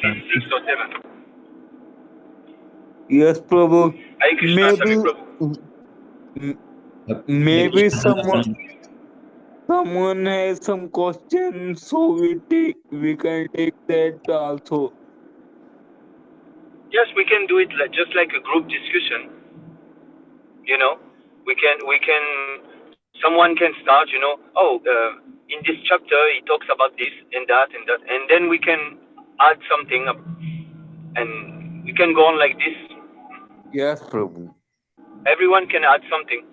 maybe 6 or 7. Yes, Prabhu. Hare Krishna, Sami Maybe, Prabhu. m- Hare maybe Krishna, Hare someone Krishna. someone has some questions, so we can take that also. Yes, we can do it just like a group discussion. You know, we can. Someone can start. Oh, in this chapter he talks about this and that, and then we can add something up, and we can go on like this. Yes, Prabhu. Everyone can add something.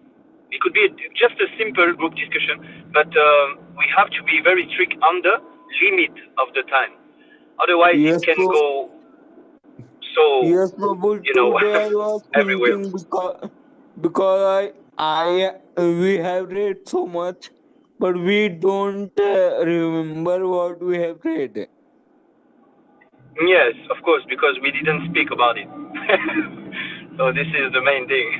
It could be just a simple group discussion, but we have to be very strict on the limit of the time. Otherwise, it Yes, can Prabhu. go so, Yes, Prabhu. Today I was everywhere. thinking because we have read so much, but we don't remember what we have read. Yes, of course, because we didn't speak about it. So this is the main thing.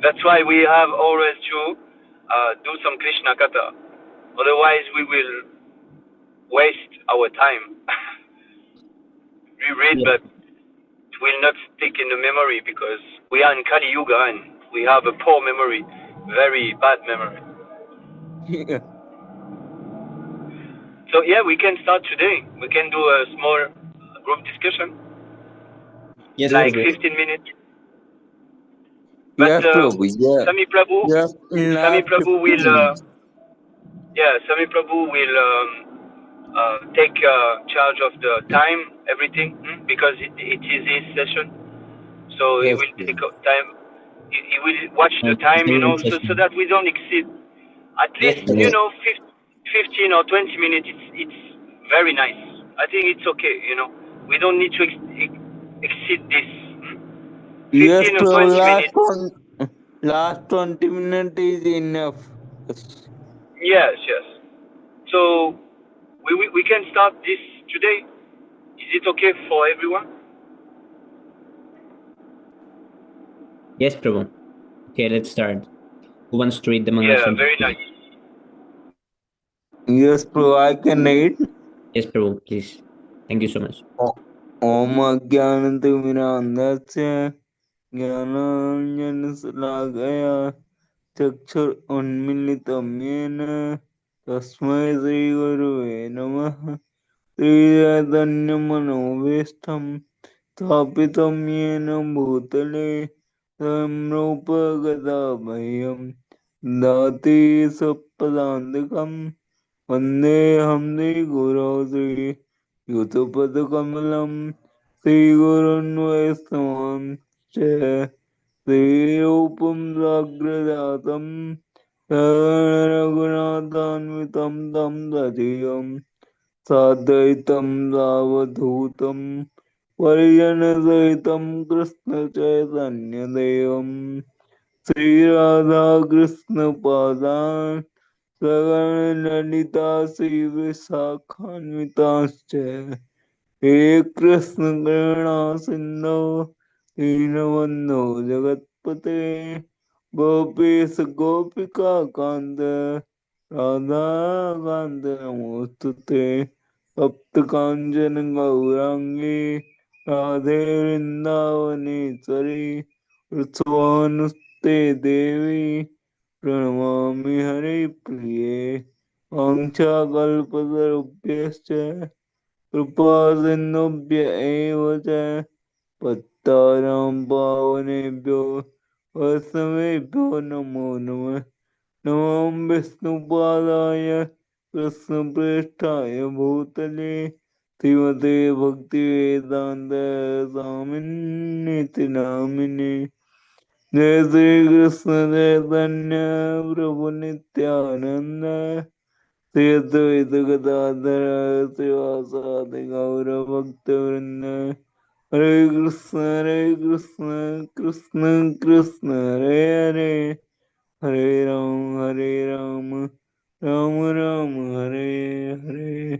That's why we have always to do some Krishna Katha. Otherwise, we will waste our time. We read, Yeah. but it will not stick in the memory because we are in Kali Yuga and we have a poor memory, very bad memory. Yeah. So yeah, we can start today. We can do a small group discussion, Yes, like Prabhu. 15 minutes. But Yes, Prabhu. Yeah. Sami Prabhu, Yes, in Sami last Prabhu 15 will, minutes. Sami Prabhu will take charge of the time, everything, because it is his session. So he Yes, will take Prabhu. time. He will watch the time, Singing so session. that we don't exceed. At Yes, least, Prabhu. 15 or 20 minutes. It's very nice. I think it's okay. We don't need to exceed this. Yes, 15 or Prabhu. 20 minutes. Last 20 minutes is enough. Yes. Yes, yes. So we can start this today. Is it okay for everyone? Yes, Prabhu. Okay, let's start. Who wants to read the Mangal Yeah, Shanti? very nice. Yes, Prabhu. I can read. Yes, Prabhu, please. Thank you so much. Om Ajnanatimirandasya Jnananjanasalakaya Chakshur Unmilitam Tasmai Sri Gurave Namah Sri Chaitanya-Manobhishtam Sthapitam Yena Bhutale Swayam Rupa Gadabhayam Dati Sappadankam Vandeham Sri Guru Sri Yutapadakamlam Sri Gurun Vaisnavam Sri Rupam Sagradatam Raghunaഥാन्वितं तं तदीयं साद्वैतं सावधूतं परिजनसहितं कृष्णचैतन्यदेवं श्रीराधाकृष्णपादान् सगणललिता श्रीविशाखान्विताश्च हे कृष्णकरुणा सिन्धो दीनबन्धो जगत्पते गोपीश गोपिका कान्त राधा कान्त नमोस्तुते सप्त कांचन गौरांगी राधे वृंदावनेश्वरी वृषभानुस्ते देवी प्रणमामि हरिप्रिये वाञ्छाकल्पतरुभ्यश्च कृपासिन्धुभ्य एव च पत्तानां पावनेभ्यो वैष्णवेभ्यो नमो नमः नमो विष्णुपादाय कृष्णप्रेष्ठाय भूतले श्रीमते भक्तिवेदान्त स्वामिन्निति नामिने जय श्री कृष्ण चैतन्य प्रभु नित्यानंद श्री अद्वैत गदाधर श्रीवासादि गौरभक्तवृंद हरे Krishna Krishna Krishna Hare Hare Hare Ram Ram Ram Hare Hare.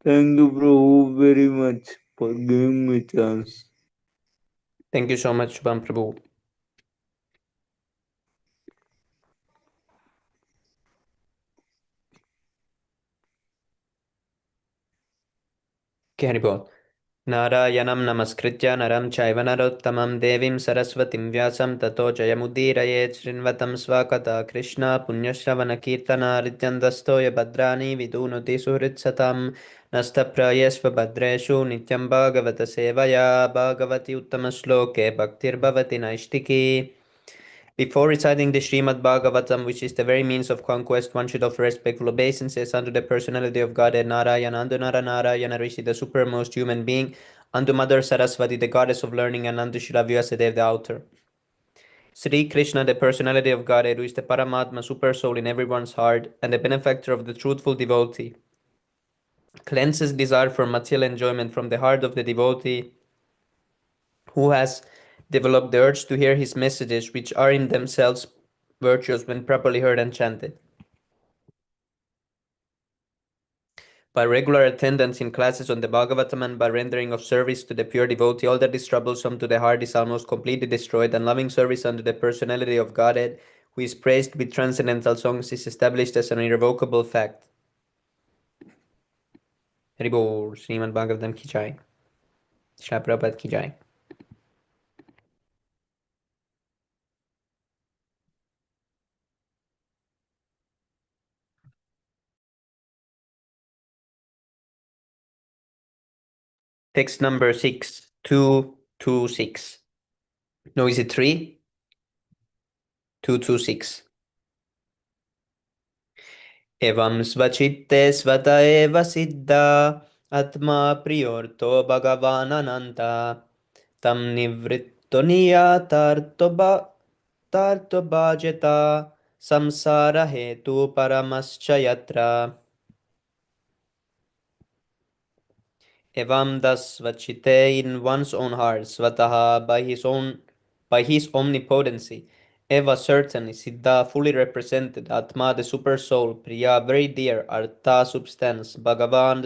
Thank you, Prabhu, very much for giving me chance. Thank you so much, Shubham Prabhu. Okay, Haribol. नारायणं नमस्कृत्य नरं चैव नरोत्तमं देवीं सरस्वतीं व्यासं ततो जयमुदीरयेत् शृण्वतं स्वकथा कृष्ण पुण्यश्रवणकीर्तनारित्यन्दस्तोय भद्राणि विदुनुति सुहृत्सतां नस्तप्रायस्व भद्रेषु नित्यं भागवत सेवया भागवति उत्तमश्लोके भक्तिर्भवति नैष्टिकी. Before reciting the Śrīmad-Bhāgavatam, which is the very means of conquest, one should offer respectful obeisances unto the personality of Godhead Narayana, unto Nara Narayana Rishi, the supermost human being, unto Mother Saraswati, the goddess of learning, and unto Shri Vyasadeva, the author. Sri Krishna, the personality of Godhead, who is the Paramatma, super soul in everyone's heart, and the benefactor of the truthful devotee, cleanses desire for material enjoyment from the heart of the devotee who has developed the urge to hear his messages, which are in themselves virtuous when properly heard and chanted. By regular attendance in classes on the Bhagavatam and by rendering of service to the pure devotee, all that is troublesome to the heart is almost completely destroyed, and loving service unto the personality of Godhead, who is praised with transcendental songs, is established as an irrevocable fact. Haribol, Śrīmad-Bhāgavatam ki jai. Śrīla Prabhupada ki jai. Text number 6226. No, is it 3? 226. Evam svachitte svata eva siddha atma priyorto bhagavan ananta tam nivritto tarto bhajeta samsara hetu paramascha yatra. Evam thus vachite in one's own heart, svataha by his omnipotency, eva certainly, siddha fully represented, atma the super soul, priya very dear, artha substance, bhagavan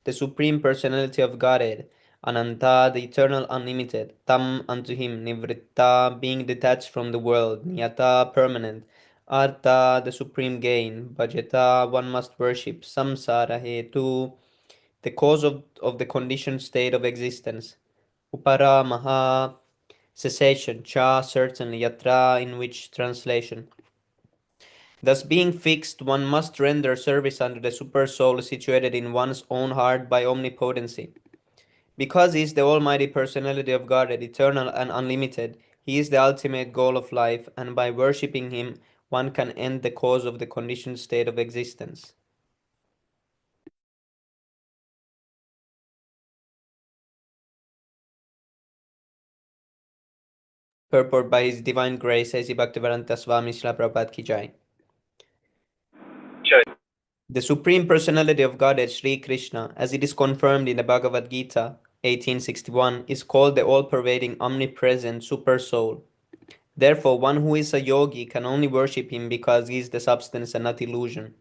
the supreme personality of Godhead, ananta the eternal unlimited, tam unto him, nivritta being detached from the world, niyata permanent, artha the supreme gain, bhajeta one must worship, samsara hetu the cause of the conditioned state of existence. Upara maha cessation, cha certainly, yatra in which translation. Thus being fixed, one must render service unto the super soul situated in one's own heart by omnipotency. Because he is the almighty personality of God, eternal and unlimited, he is the ultimate goal of life, and by worshipping him, one can end the cause of the conditioned state of existence. Purport by His Divine Grace, A.C. Bhaktivedanta Swami Śrīla Prabhupada ki jai. Jai. The Supreme Personality of Godhead, Sri Krishna, as it is confirmed in the Bhagavad Gita 1861, is called the all-pervading, omnipresent Super Soul. Therefore, one who is a yogi can only worship him because he is the substance and not illusion.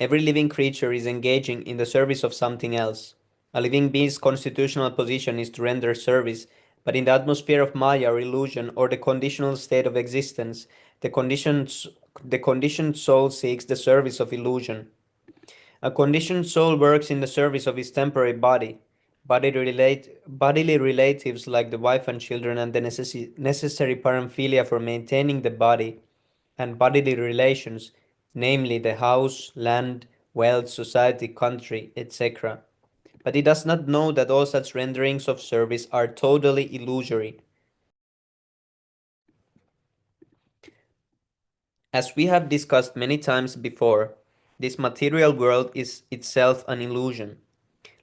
Every living creature is engaging in the service of something else. A living being's constitutional position is to render service, but in the atmosphere of Maya or illusion or the conditional state of existence, the conditioned soul seeks the service of illusion. A conditioned soul works in the service of his temporary body. Bodily relatives like the wife and children and the necessary paraphernalia for maintaining the body, and bodily relations, namely the house, land, wealth, society, country, etc. But he does not know that all such renderings of service are totally illusory. As we have discussed many times before, this material world is itself an illusion,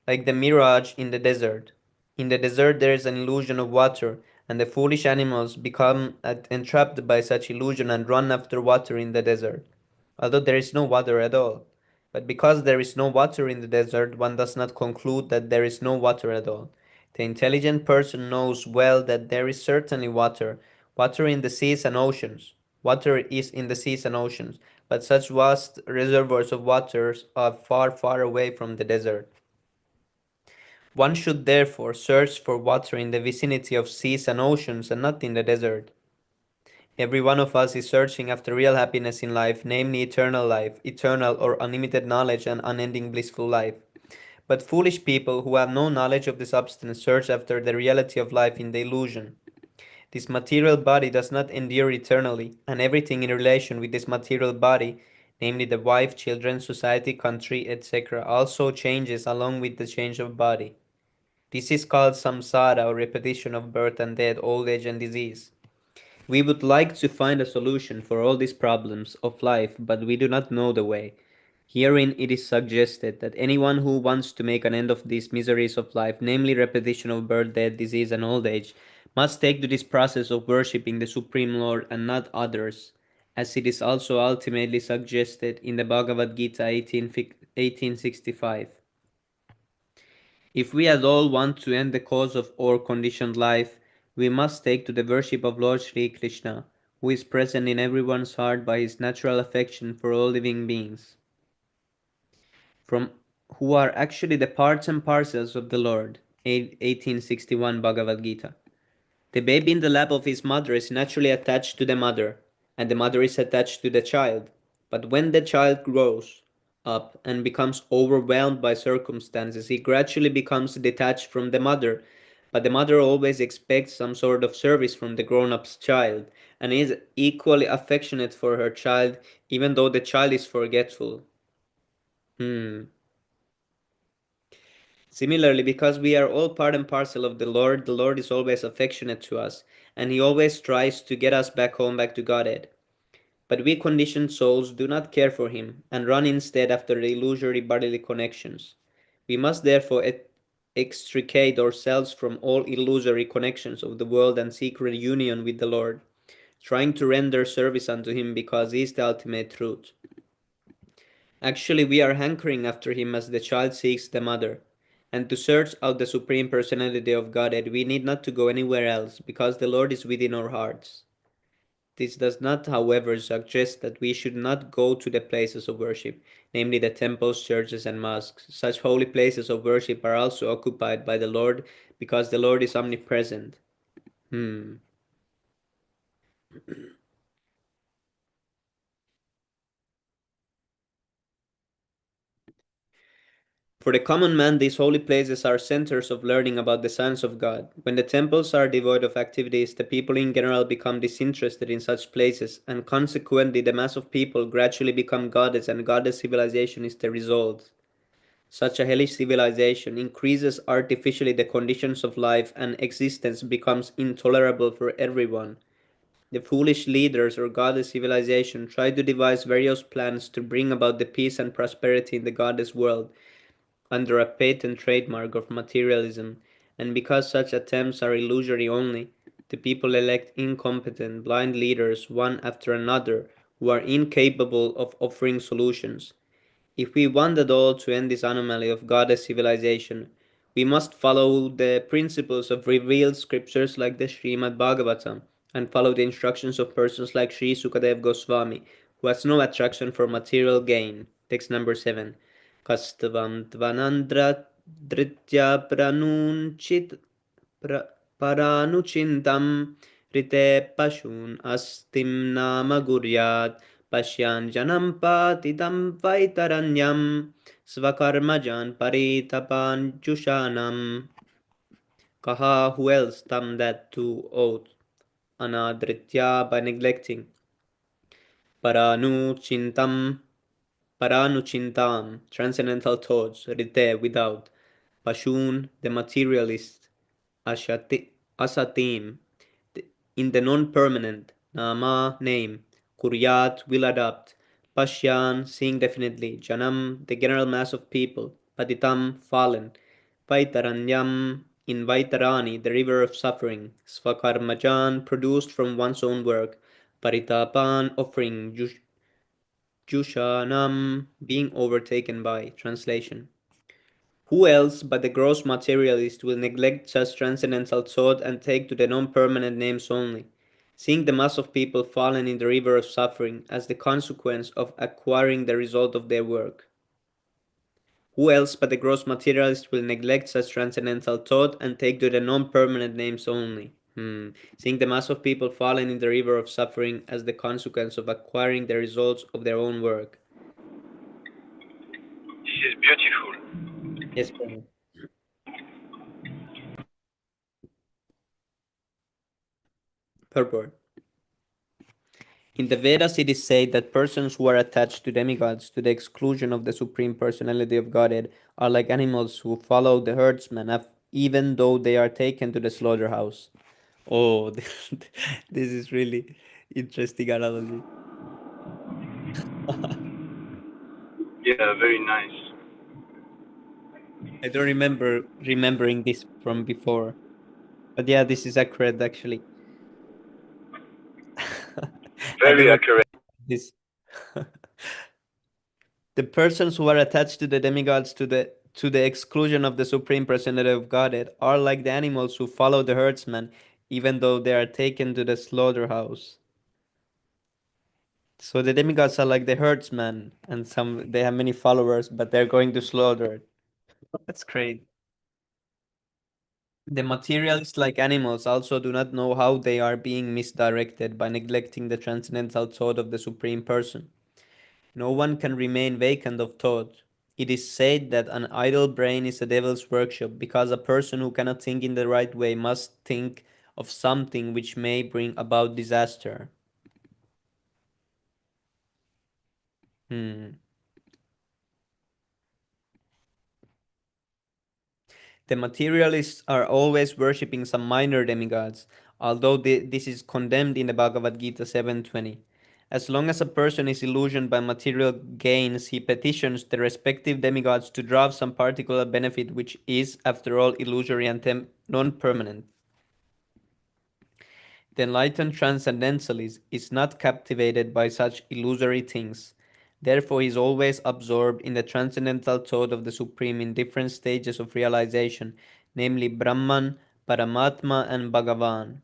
like the mirage in the desert. In the desert there is an illusion of water, and the foolish animals become entrapped by such illusion and run after water in the desert, although there is no water at all. But because there is no water in the desert, one does not conclude that there is no water at all. The intelligent person knows well that there is certainly water in the seas and oceans. Water is in the seas and oceans, but such vast reservoirs of water are far, far away from the desert. One should therefore search for water in the vicinity of seas and oceans and not in the desert. Every one of us is searching after real happiness in life, namely eternal life, eternal or unlimited knowledge and unending blissful life. But foolish people who have no knowledge of the substance search after the reality of life in the illusion. This material body does not endure eternally, and everything in relation with this material body, namely the wife, children, society, country, etc., also changes along with the change of body. This is called samsara, or repetition of birth and death, old age and disease. We would like to find a solution for all these problems of life, but we do not know the way. Herein it is suggested that anyone who wants to make an end of these miseries of life, namely repetition of birth, death, disease, and old age, must take to this process of worshipping the Supreme Lord and not others, as it is also ultimately suggested in the Bhagavad Gita 1865. If we at all want to end the cause of our conditioned life, we must take to the worship of Lord Sri Krishna, who is present in everyone's heart by his natural affection for all living beings, from who are actually the parts and parcels of the Lord. 1861 Bhagavad Gita. The baby in the lap of his mother is naturally attached to the mother, and the mother is attached to the child. But when the child grows up and becomes overwhelmed by circumstances, he gradually becomes detached from the mother. But the mother always expects some sort of service from the grown up child, and is equally affectionate for her child, even though the child is forgetful. Similarly, because we are all part and parcel of the Lord is always affectionate to us, and He always tries to get us back home, back to Godhead. But we conditioned souls do not care for Him, and run instead after the illusory bodily connections. We must therefore extricate ourselves from all illusory connections of the world and seek reunion with the Lord, trying to render service unto Him because He is the ultimate truth. Actually, we are hankering after Him as the child seeks the mother. And to search out the Supreme Personality of Godhead, we need not to go anywhere else, because the Lord is within our hearts. This does not, however, suggest that we should not go to the places of worship, namely the temples, churches, and mosques. Such holy places of worship are also occupied by the Lord, because the Lord is omnipresent. For the common man, these holy places are centers of learning about the science of God. When the temples are devoid of activities, the people in general become disinterested in such places, and consequently the mass of people gradually become goddess, and goddess civilization is the result. Such a hellish civilization increases artificially the conditions of life, and existence becomes intolerable for everyone. The foolish leaders or goddess civilization try to devise various plans to bring about the peace and prosperity in the goddess world, under a patent trademark of materialism, and because such attempts are illusory only, the people elect incompetent, blind leaders one after another who are incapable of offering solutions. If we want at all to end this anomaly of goddess civilization, we must follow the principles of revealed scriptures like the Śrīmad-Bhāgavatam, and follow the instructions of persons like Sri Sukadev Goswami, who has no attraction for material gain. Text number 7. Kastavam dvanandra dritya paranuchintam rite pashun astim nama guryat Pashyan janam patitam vaitaranyam svakarmajan paritapan jushanam. Kaha, who else tam that to oath anadritya by neglecting paranuchintam paranuchintam transcendental thoughts rite without pashun the materialist asatim in the non-permanent, nama, name, kuryat, will adopt, pashyan, seeing definitely, janam, the general mass of people, patitam, fallen, vaitaranyam, in vaitarani, the river of suffering, svakarmajan, produced from one's own work, paritapan, offering, jushanam, being overtaken by. Translation. Who else but the gross materialist will neglect such transcendental thought and take to the non-permanent names only, seeing the mass of people fallen in the river of suffering as the consequence of acquiring the result of their work? Who else but the gross materialist will neglect such transcendental thought and take to the non-permanent names only? Seeing the mass of people fallen in the river of suffering as the consequence of acquiring the results of their own work. This is beautiful. Yes, Prabhu. Purport. In the Vedas, it is said that persons who are attached to demigods to the exclusion of the Supreme Personality of Godhead are like animals who follow the herdsman, even though they are taken to the slaughterhouse. Oh, this is really interesting analogy. Yeah, very nice. I don't remember remembering this from before, but yeah, this is accurate actually. I Very never accurate. this. The persons who are attached to the demigods to the exclusion of the supreme personality of Godhead are like the animals who follow the herdsman, even though they are taken to the slaughterhouse. So the demigods are like the herdsman, and they have many followers, but they're going to slaughter. That's great. The materialists, like animals, also do not know how they are being misdirected by neglecting the transcendental thought of the Supreme Person. No one can remain vacant of thought. It is said that an idle brain is a devil's workshop because a person who cannot think in the right way must think of something which may bring about disaster. Hmm. The materialists are always worshipping some minor demigods, although this is condemned in the Bhagavad Gita 7:20. As long as a person is illusioned by material gains, he petitions the respective demigods to draw some particular benefit which is, after all, illusory and non-permanent. The enlightened transcendentalist is not captivated by such illusory things. Therefore, he is always absorbed in the transcendental thought of the Supreme in different stages of realization, namely Brahman, Paramatma, and Bhagavan.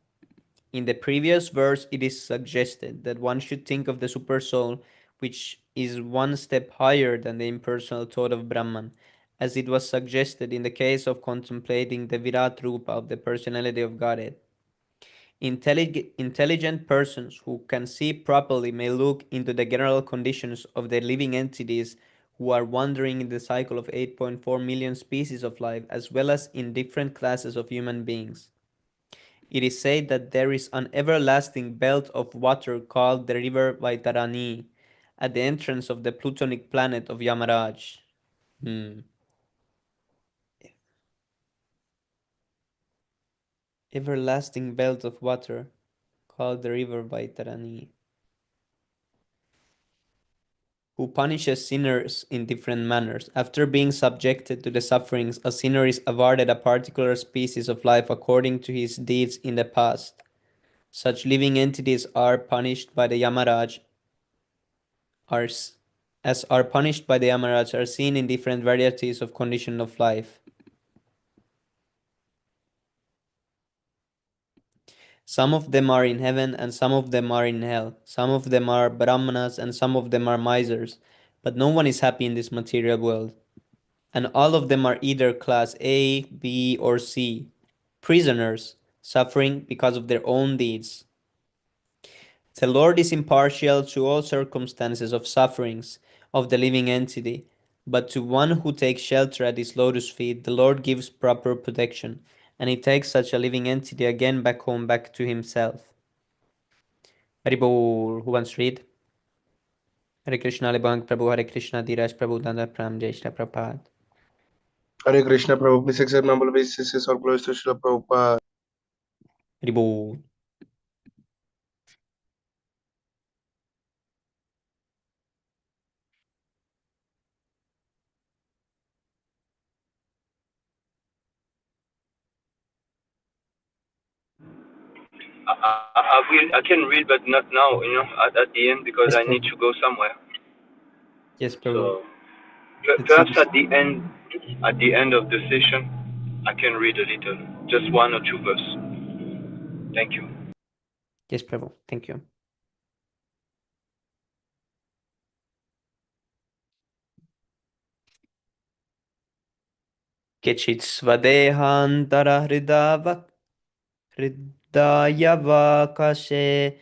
In the previous verse, it is suggested that one should think of the Supersoul, which is one step higher than the impersonal thought of Brahman, as it was suggested in the case of contemplating the Virat Rupa of the personality of Godhead. Intelligent persons who can see properly may look into the general conditions of the living entities who are wandering in the cycle of 8.4 million species of life, as well as in different classes of human beings. It is said that there is an everlasting belt of water called the river Vaitarani at the entrance of the plutonic planet of Yamaraj. Hmm. Everlasting belt of water called the river Vaitarani, who punishes sinners in different manners. After being subjected to the sufferings, a sinner is awarded a particular species of life according to his deeds in the past. Such living entities are punished by the Yamaraj, are as are punished by the Yamaraj, are seen in different varieties of condition of life. Some of them are in heaven and some of them are in hell. Some of them are brahmanas and some of them are misers. But no one is happy in this material world. And all of them are either class A, B, or C, prisoners, suffering because of their own deeds. The Lord is impartial to all circumstances of sufferings of the living entity, but to one who takes shelter at his lotus feet, the Lord gives proper protection, and he takes such a living entity again back home, back to himself. Haribol, who wants to read? Hare Krishna, Lebang Prabhu, Hare Krishna, Dheeraj Prabhu, Danda Pram, Jai Shri Prabhupada. Hare Krishna Prabhu, please accept number basis or close to Srila Prabhupada. Haribol. I can read, but not now. At the end because Yes, I need Prabhu. to go somewhere. Yes, Prabhu. So It perhaps seems. at the end of the session, I can read a little, just one or two verses. Thank you. Yes, Prabhu. Thank you. Kechit svadehandara hridayavakashe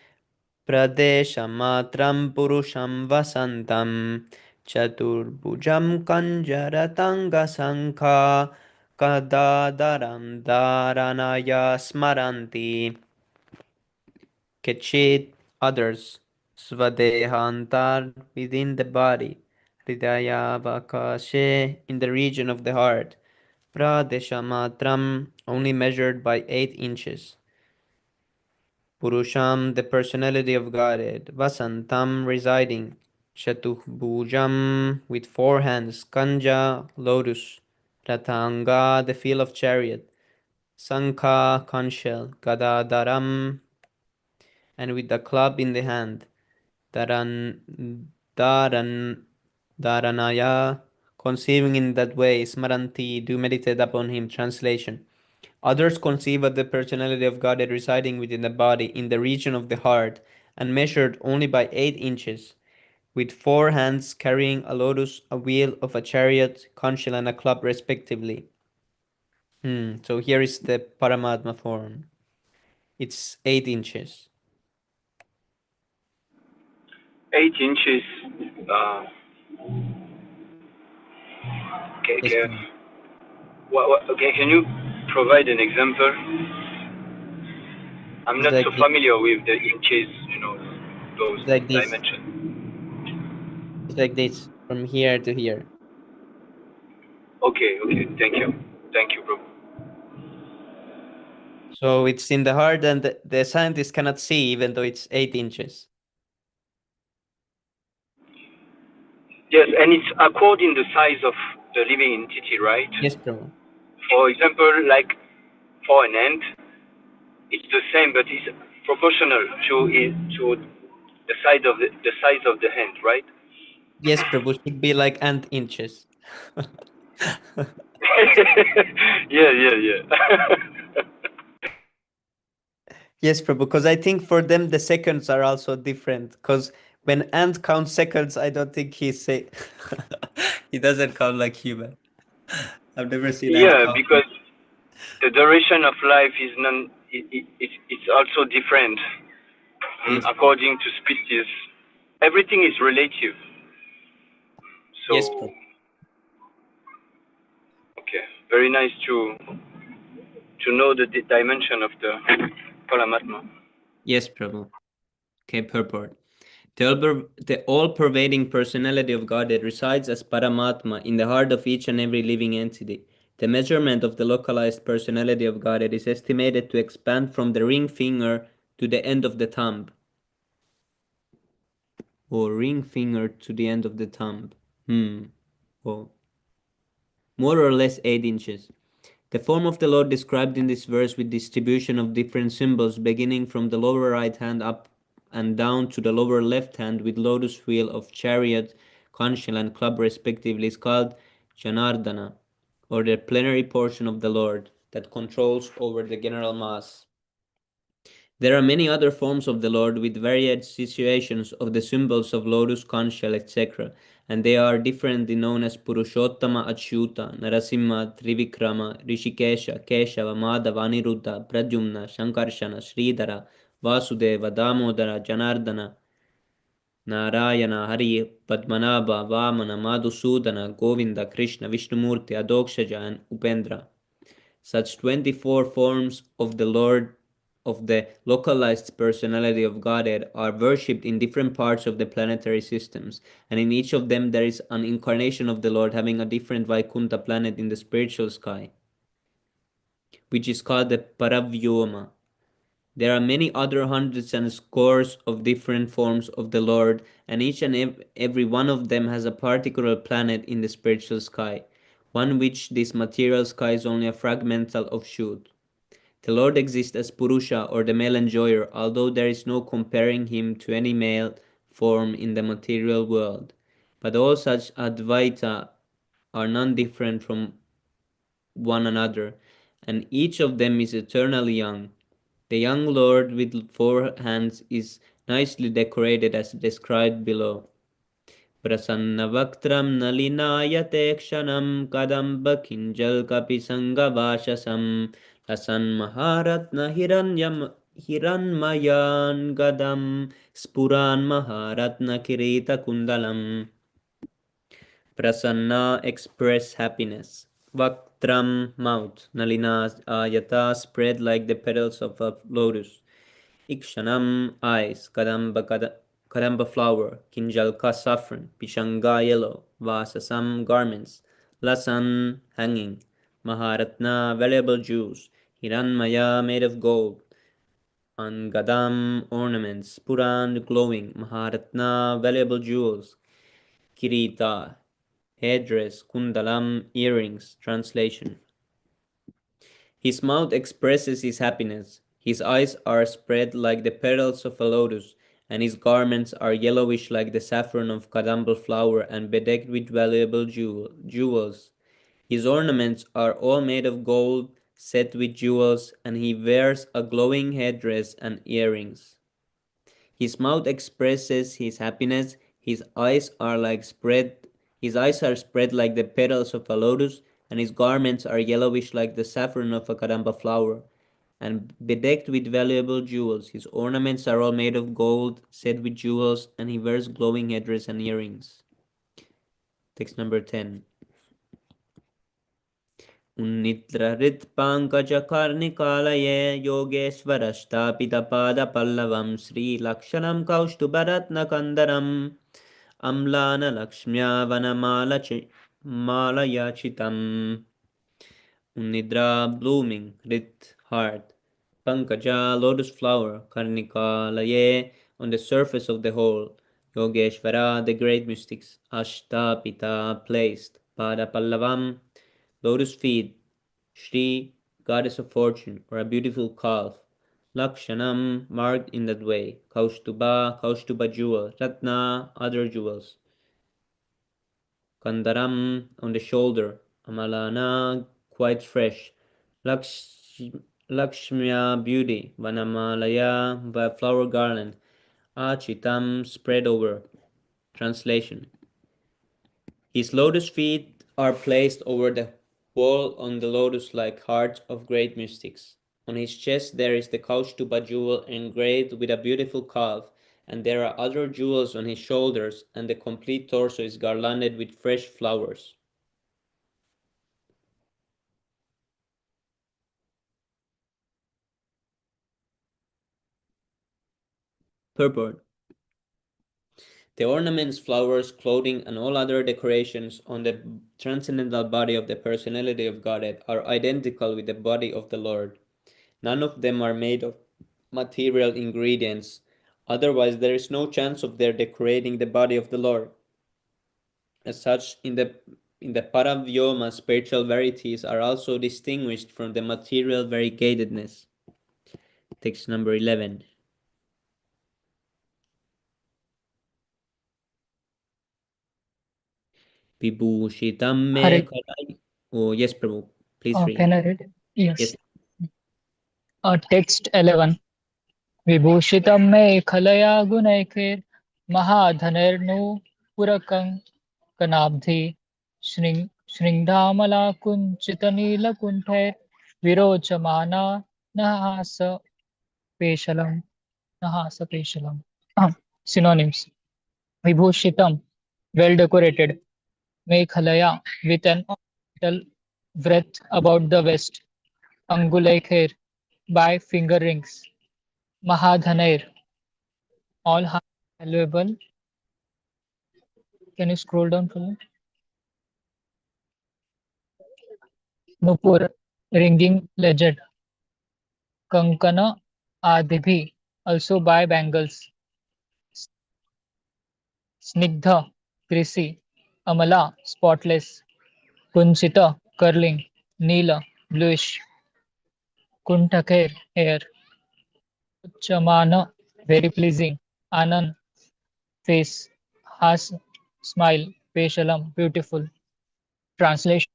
pradeshamatram purusham vasantam Chaturbhujam Kanjaratanga Sankha Kadadaram Dharanaya Smaranti. Kechit others Svadehantar within the body. Hridaya Vakashe in the region of the heart. Pradeshamatram only measured by 8 inches. Purusham, the personality of Godhead. Vasantam, residing. Chaturbhujam, with 4 hands. Kanja, lotus. Ratanga, the field of chariot. Sankha, conch shell. Gadadaram, and with the club in the hand. Dharan, Dharanaya, conceiving in that way. Smaranti, do meditate upon him. Translation. Others conceive of the personality of God as residing within the body, in the region of the heart, and measured only by 8 inches, with 4 hands carrying a lotus, a wheel of a chariot, conch shell, and a club respectively. So here is the Paramatma form. It's 8 inches. 8 inches. Okay, Yes, okay. Okay, can you provide an example? I'm it's not like so this. familiar with the inches, those It's like this. dimensions. It's like this, from here to here. Okay, thank you, bro. So it's in the heart, and the scientist cannot see, even though it's 8 inches. Yes, and it's according the size of the living entity, right? Yes, Prabhu. For example, like for an ant, it's the same, but it's proportional to the size of the hand, right? Yes, Prabhu, should be like ant inches. Yeah. Yes, Prabhu, because I think for them the seconds are also different. Because when ant counts seconds, I don't think he doesn't count like human. I've never seen ant Yeah, count. because the duration of life is it's also different Yes, according to species. Everything is relative. yes, So Prabhu. okay, very nice to know the dimension of the Paramatma. Yes, Prabhu. Okay, purport. The all-pervading personality of God that resides as Paramatma in the heart of each and every living entity. The measurement of the localized personality of God is estimated to expand from the ring finger to the end of the thumb. Or ring finger to the end of the thumb. Oh. More or less 8 inches. The form of the Lord described in this verse with distribution of different symbols beginning from the lower right hand up and down to the lower left hand with lotus wheel of chariot, conch shell and club respectively is called Janardana, or the plenary portion of the Lord that controls over the general mass. There are many other forms of the Lord with varied situations of the symbols of lotus, conch shell, etc., and they are differently known as Purushottama, Achyuta, Narasimha, Trivikrama, Rishikesha, Keshava, Madhava, Aniruddha, Pradyumna, Shankarshana, Sridhara, Vasudeva, Damodara, Janardana, Narayana, Hari, Padmanabha, Vamana, Madhusudana, Govinda, Krishna, Vishnumurti, Adokshaja, and Upendra. Such 24 forms of the Lord of the localized personality of Godhead are worshipped in different parts of the planetary systems, and in each of them there is an incarnation of the Lord having a different Vaikuntha planet in the spiritual sky, which is called the Paravyoma. There are many other hundreds and scores of different forms of the Lord, and each and every one of them has a particular planet in the spiritual sky, one which this material sky is only a fragmental offshoot. The Lord exists as Purusha or the male enjoyer, although there is no comparing him to any male form in the material world. But all such Advaita are none different from one another, and each of them is eternally young. The young Lord with 4 hands is nicely decorated as described below. प्रसन्नवक्त्रं नलिनायते क्षणं कदम्बकिञ्जल्कपिसङ्गवाशसं लसन्महारत्नहिरण्मयान् गदं स्फुरान्महारत्नकिरीटकुण्डलम्. Prasanna express happiness. Vaktram mouth. Nalina ayata spread like the petals of a lotus. Ikshanam eyes. Kadamba flower. Kinjalka saffron. Pishanga yellow. Vasasam garments. Lasan hanging. Maharatna valuable jewels. Hiranmaya made of gold. Angadam ornaments. Puran glowing. Maharatna valuable jewels. Kirita headdress, kundalam, earrings. Translation. His mouth expresses his happiness. His eyes are spread like the petals of a lotus, and his garments are yellowish like the saffron of kadambal flower and bedecked with valuable jewels. His ornaments are all made of gold, set with jewels, and he wears a glowing headdress and earrings. His mouth expresses his happiness. His eyes are spread like the petals of a lotus, and his garments are yellowish like the saffron of a caramba flower, and bedecked with valuable jewels. His ornaments are all made of gold, set with jewels, and he wears glowing headdress and earrings. Text number 10. उन्निद्रहृत्पाङ्कजकर्णिकालये योगेश्वरष्टापितपादपल्लवं श्रीलक्षणं कौस्तुभरत्नकन्दरम् अम्लानलक्ष्म्या वनमालयाचितम्. Unnidra blooming, Rit heart, Pankaja lotus flower, Karnika laye on the surface of the whole, Yogeshvara the great mystics, Ashta Pita placed, Pada Pallavam lotus feet, Shri goddess of fortune or a beautiful calf, Lakshanam marked in that way, Kaustuba jewel, Ratna other jewels, Kandaram on the shoulder, Amalana quite fresh, Lakshmya beauty, Vanamalaya by flower garland, Achitam spread over. Translation. His lotus feet are placed over the wall on the lotus like hearts of great mystics. On his chest there is the Kaustuba jewel engraved with a beautiful calf, and there are other jewels on his shoulders, and the complete torso is garlanded with fresh flowers. Purport. The ornaments, flowers, clothing, and all other decorations on the transcendental body of the personality of Godhead are identical with the body of the Lord. None of them are made of material ingredients, otherwise there is no chance of their decorating the body of the Lord. As such, in the Paravyoma, spiritual verities are also distinguished from the material variegatedness. Text number 11. Vibhushitam me Hare. kalai. Oh, yes, Prabhu. Please read. Can I read? Yes. Yes. Text 11. विभूषितं may खलया गुणैकैर् महाधनैर्नूपुरकङ्कणाब्धि शृङ्गामलाकुञ्चितनीलकुण्ठैर्विरोचमाना नहासपेशलम्. Synonyms. Vibhushitam, well decorated. Mekhalaya, with an ornamental wreath about the waist. Angulaikher, by finger rings. Mahadhanair, all highly valuable. Can you scroll down for me? Nupur, ringing legend. Kankana Adibhi, also by bangles. Snigdha, greasy. Amala, spotless. Kunchita, curling. Neela, bluish. Kuntakher, hair. Chamana, very pleasing. Anand, face. Has, smile. Peshalam, beautiful. Translation.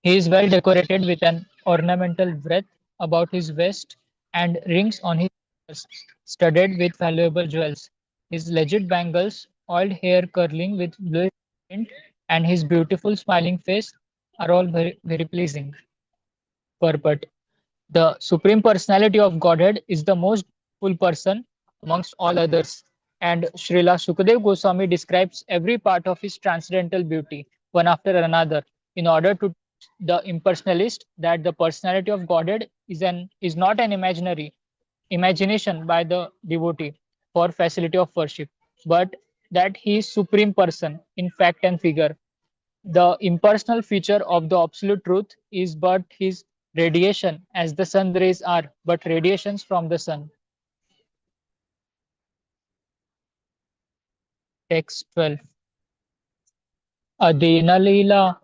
He is well decorated with an ornamental wreath about his waist and rings on his fingers, studded with valuable jewels. His legit bangles, oiled hair curling with bluish tint, and his beautiful smiling face are all very, very pleasing. Purport. The Supreme Personality of Godhead is the most full person amongst all others, and Srila Sukadev Goswami describes every part of his transcendental beauty. one after another, in order to the impersonalist that the personality of Godhead is not an imagination by the devotee for facility of worship, but that he is supreme person in fact and figure. The impersonal feature of the absolute truth is but his radiation, as the sun rays are but radiations from the sun. Text 12. Adina Leela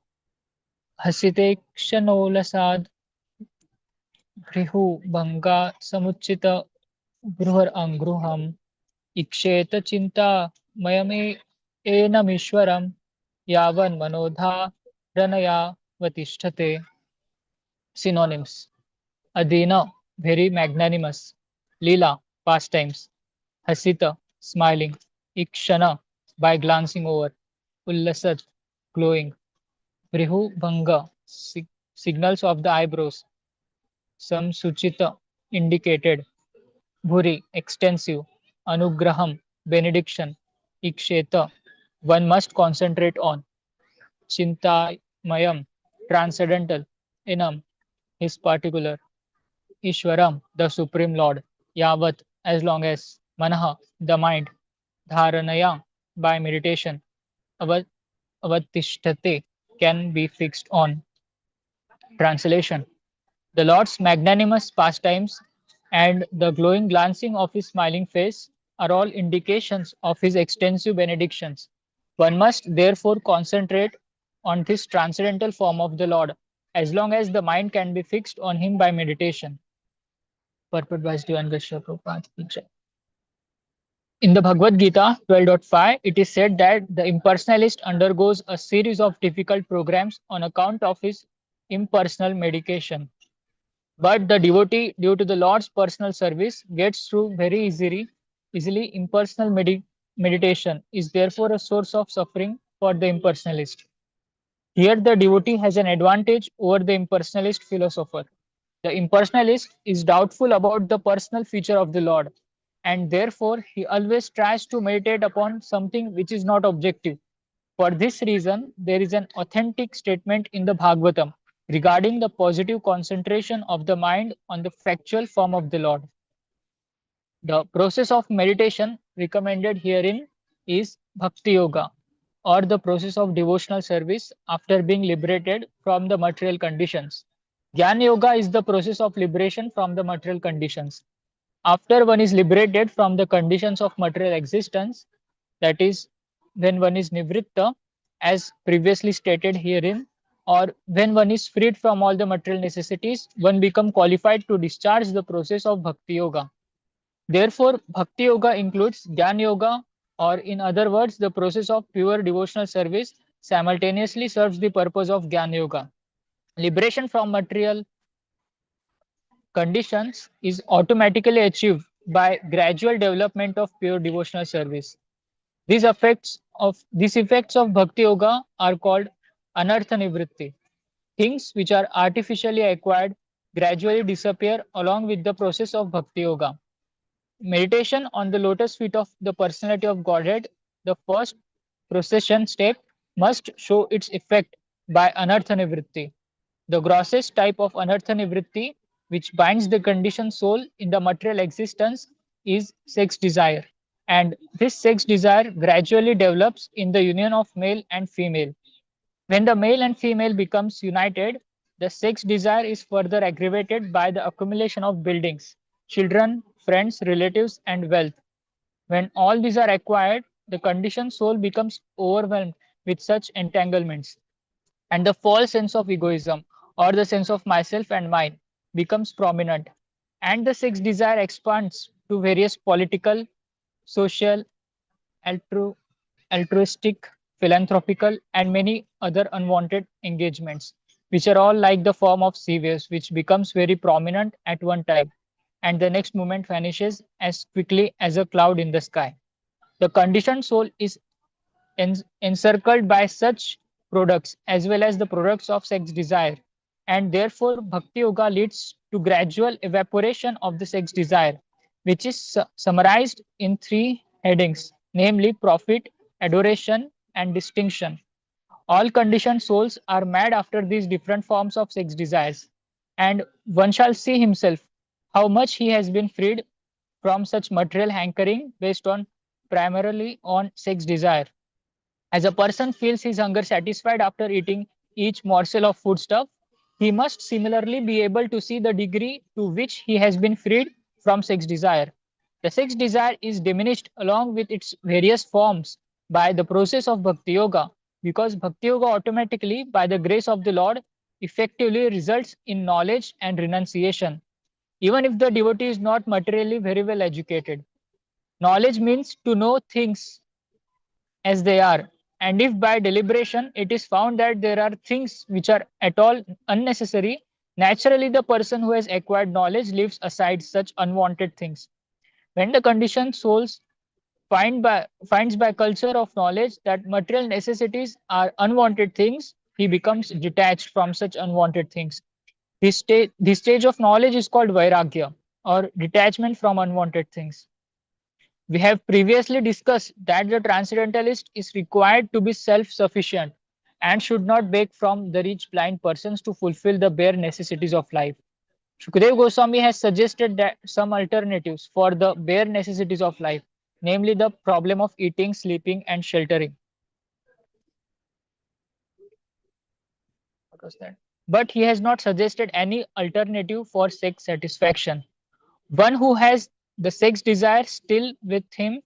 Hasite Kshanolasadh Vrihu Bhanga Samuchita Gruhar Angruham Iksheta Chinta Mayame Enamishwaram Yavan Manodha Ranaya Vatishthate. Synonyms: Adina, very magnanimous; Leela, pastimes; Hasita, smiling; Ikshana, by glancing over; Ullasat, glowing; Brihu Bhanga, signals of the eyebrows; Samsuchita, indicated; Bhuri, extensive; Anugraham, benediction; Iksheta, one must concentrate on; Chintamayam, transcendental; Enam, his particular; Ishwaram, the Supreme Lord; Yavat, as long as; Manaha, the mind; Dharanaya, by meditation; Avat, Avatishthate, can be fixed on. Translation: The Lord's magnanimous pastimes and the glowing glancing of his smiling face are all indications of his extensive benedictions. One must therefore concentrate on this transcendental form of the Lord as long as the mind can be fixed on him by meditation. Purport by Divine Geshe Prabhupada ki Jai. In the Bhagavad Gita 12.5, it is said that the impersonalist undergoes a series of difficult programs on account of his impersonal medication. But the devotee, due to the Lord's personal service, gets through very easily. Impersonal meditation is therefore a source of suffering for the impersonalist. Here the devotee has an advantage over the impersonalist philosopher. The impersonalist is doubtful about the personal feature of the Lord, and therefore he always tries to meditate upon something which is not objective. For this reason, there is an authentic statement in the Bhagavatam regarding the positive concentration of the mind on the factual form of the Lord. The process of meditation recommended herein is Bhakti Yoga, or the process of devotional service after being liberated from the material conditions. Jnana Yoga is the process of liberation from the material conditions. After one is liberated from the conditions of material existence, that is, when one is nivritta, as previously stated herein, or when one is freed from all the material necessities, one becomes qualified to discharge the process of Bhakti Yoga. Therefore, Bhakti Yoga includes Jnana Yoga, or in other words, the process of pure devotional service simultaneously serves the purpose of Jnana Yoga. Liberation from material conditions is automatically achieved by gradual development of pure devotional service. These effects of Bhakti Yoga are called anartha nivritti. Things which are artificially acquired gradually disappear along with the process of Bhakti Yoga. Meditation on the lotus feet of the personality of Godhead, the first procession step, must show its effect by anartha nivritti. The grossest type of anartha nivritti, which binds the conditioned soul in the material existence, is sex desire. And this sex desire gradually develops in the union of male and female. When the male and female becomes united, the sex desire is further aggravated by the accumulation of buildings, children, friends, relatives, and wealth. When all these are acquired, the conditioned soul becomes overwhelmed with such entanglements, and the false sense of egoism, or the sense of myself and mine, becomes prominent, and the sex desire expands to various political, social, altruistic, philanthropical, and many other unwanted engagements, which are all like the form of sea waves, which becomes very prominent at one time, and the next moment vanishes as quickly as a cloud in the sky. The conditioned soul is encircled by such products as well as the products of sex desire, and therefore Bhakti Yoga leads to gradual evaporation of the sex desire, which is summarized in three headings, namely profit, adoration, and distinction. All conditioned souls are mad after these different forms of sex desires, and one shall see himself how much he has been freed from such material hankering based on primarily on sex desire. As a person feels his hunger satisfied after eating each morsel of foodstuff, he must similarly be able to see the degree to which he has been freed from sex desire. The sex desire is diminished along with its various forms by the process of Bhakti Yoga, because Bhakti Yoga automatically, by the grace of the Lord, effectively results in knowledge and renunciation, even if the devotee is not materially very well educated. Knowledge means to know things as they are. And if by deliberation it is found that there are things which are at all unnecessary, naturally the person who has acquired knowledge leaves aside such unwanted things. When the conditioned souls finds by culture of knowledge that material necessities are unwanted things, he becomes detached from such unwanted things. This stage of knowledge is called vairagya, or detachment from unwanted things. We have previously discussed that the transcendentalist is required to be self-sufficient and should not beg from the rich blind persons to fulfill the bare necessities of life. Shukdev Goswami has suggested that some alternatives for the bare necessities of life, namely the problem of eating, sleeping, and sheltering. What was that? But he has not suggested any alternative for sex satisfaction. One who has the sex desire still with him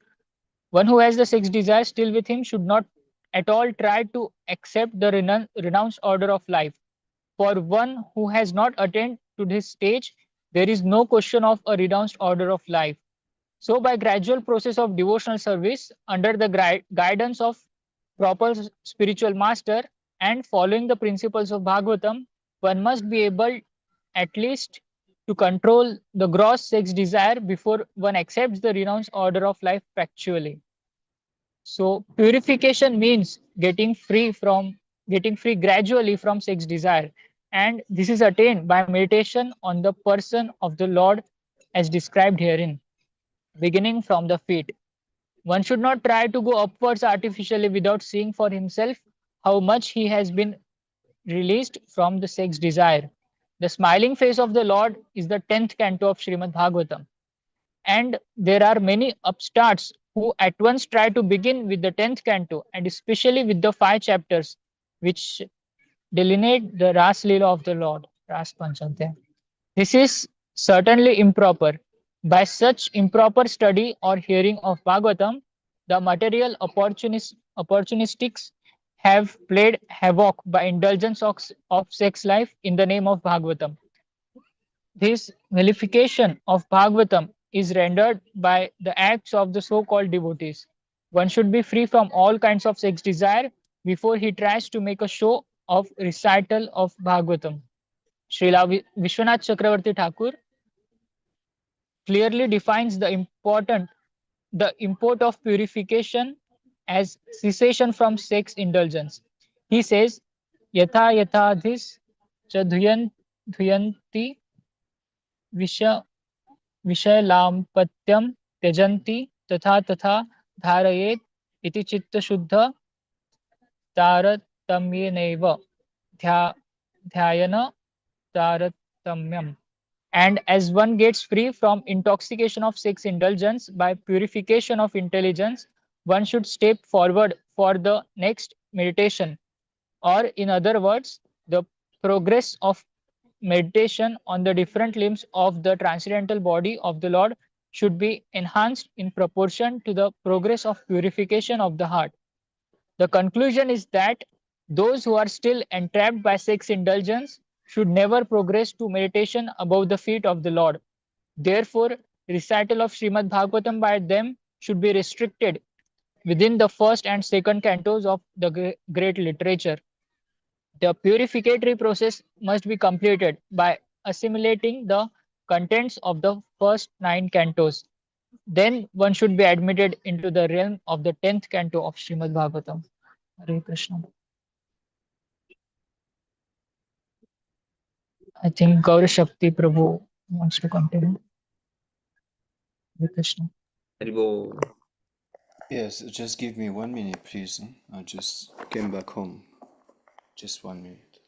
One who has the sex desire still with him should not at all try to accept the renounced order of life. For one who has not attained to this stage, there is no question of a renounced order of life. So, by gradual process of devotional service under the guidance of proper spiritual master and following the principles of Bhagavatam, one must be able at least to control the gross sex desire before one accepts the renounced order of life factually. So purification means getting free gradually from sex desire, and this is attained by meditation on the person of the Lord as described herein, beginning from the feet. One should not try to go upwards artificially without seeing for himself how much he has been released from the sex desire. The smiling face of the Lord is the 10th canto of Śrīmad-Bhāgavatam. And there are many upstarts who at once try to begin with the 10th canto and especially with the 5 chapters which delineate the Ras Leela of the Lord, Ras Panchadhyay. This is certainly improper. By such improper study or hearing of Bhagavatam, the material opportunistics have played havoc by indulgence of sex life in the name of Bhagavatam. This vilification of Bhagavatam is rendered by the acts of the so-called devotees. One should be free from all kinds of sex desire before he tries to make a show of recital of Bhagavatam. Srila Vishwanath Chakravarti Thakur clearly defines the import of purification as cessation from sex indulgence. He says, "Yatha yatha dhis cha dhuyanti विष विषयलाम्पत्यं त्यजन्ति तथा तथा धारयेत् इति चित्तशुद्ध तारतम्येनैव ध्यायन तारतम्यम." And as one gets free from intoxication of sex indulgence by purification of intelligence, one should step forward for the next meditation, or in other words, the progress of meditation on the different limbs of the transcendental body of the Lord should be enhanced in proportion to the progress of purification of the heart. The conclusion is that those who are still entrapped by sex indulgence should never progress to meditation above the feet of the Lord. Therefore, recital of Śrīmad-Bhāgavatam by them should be restricted within the first and second cantos of the great literature. The purificatory process must be completed by assimilating the contents of the first 9 cantos. Then one should be admitted into the realm of the 10th canto of Śrīmad-Bhāgavatam. Hare Krishna. I think Gaura Shakti Prabhu wants to continue. Hare Krishna. Yes, just give me 1 minute, please. I just came back home. Just 1 minute.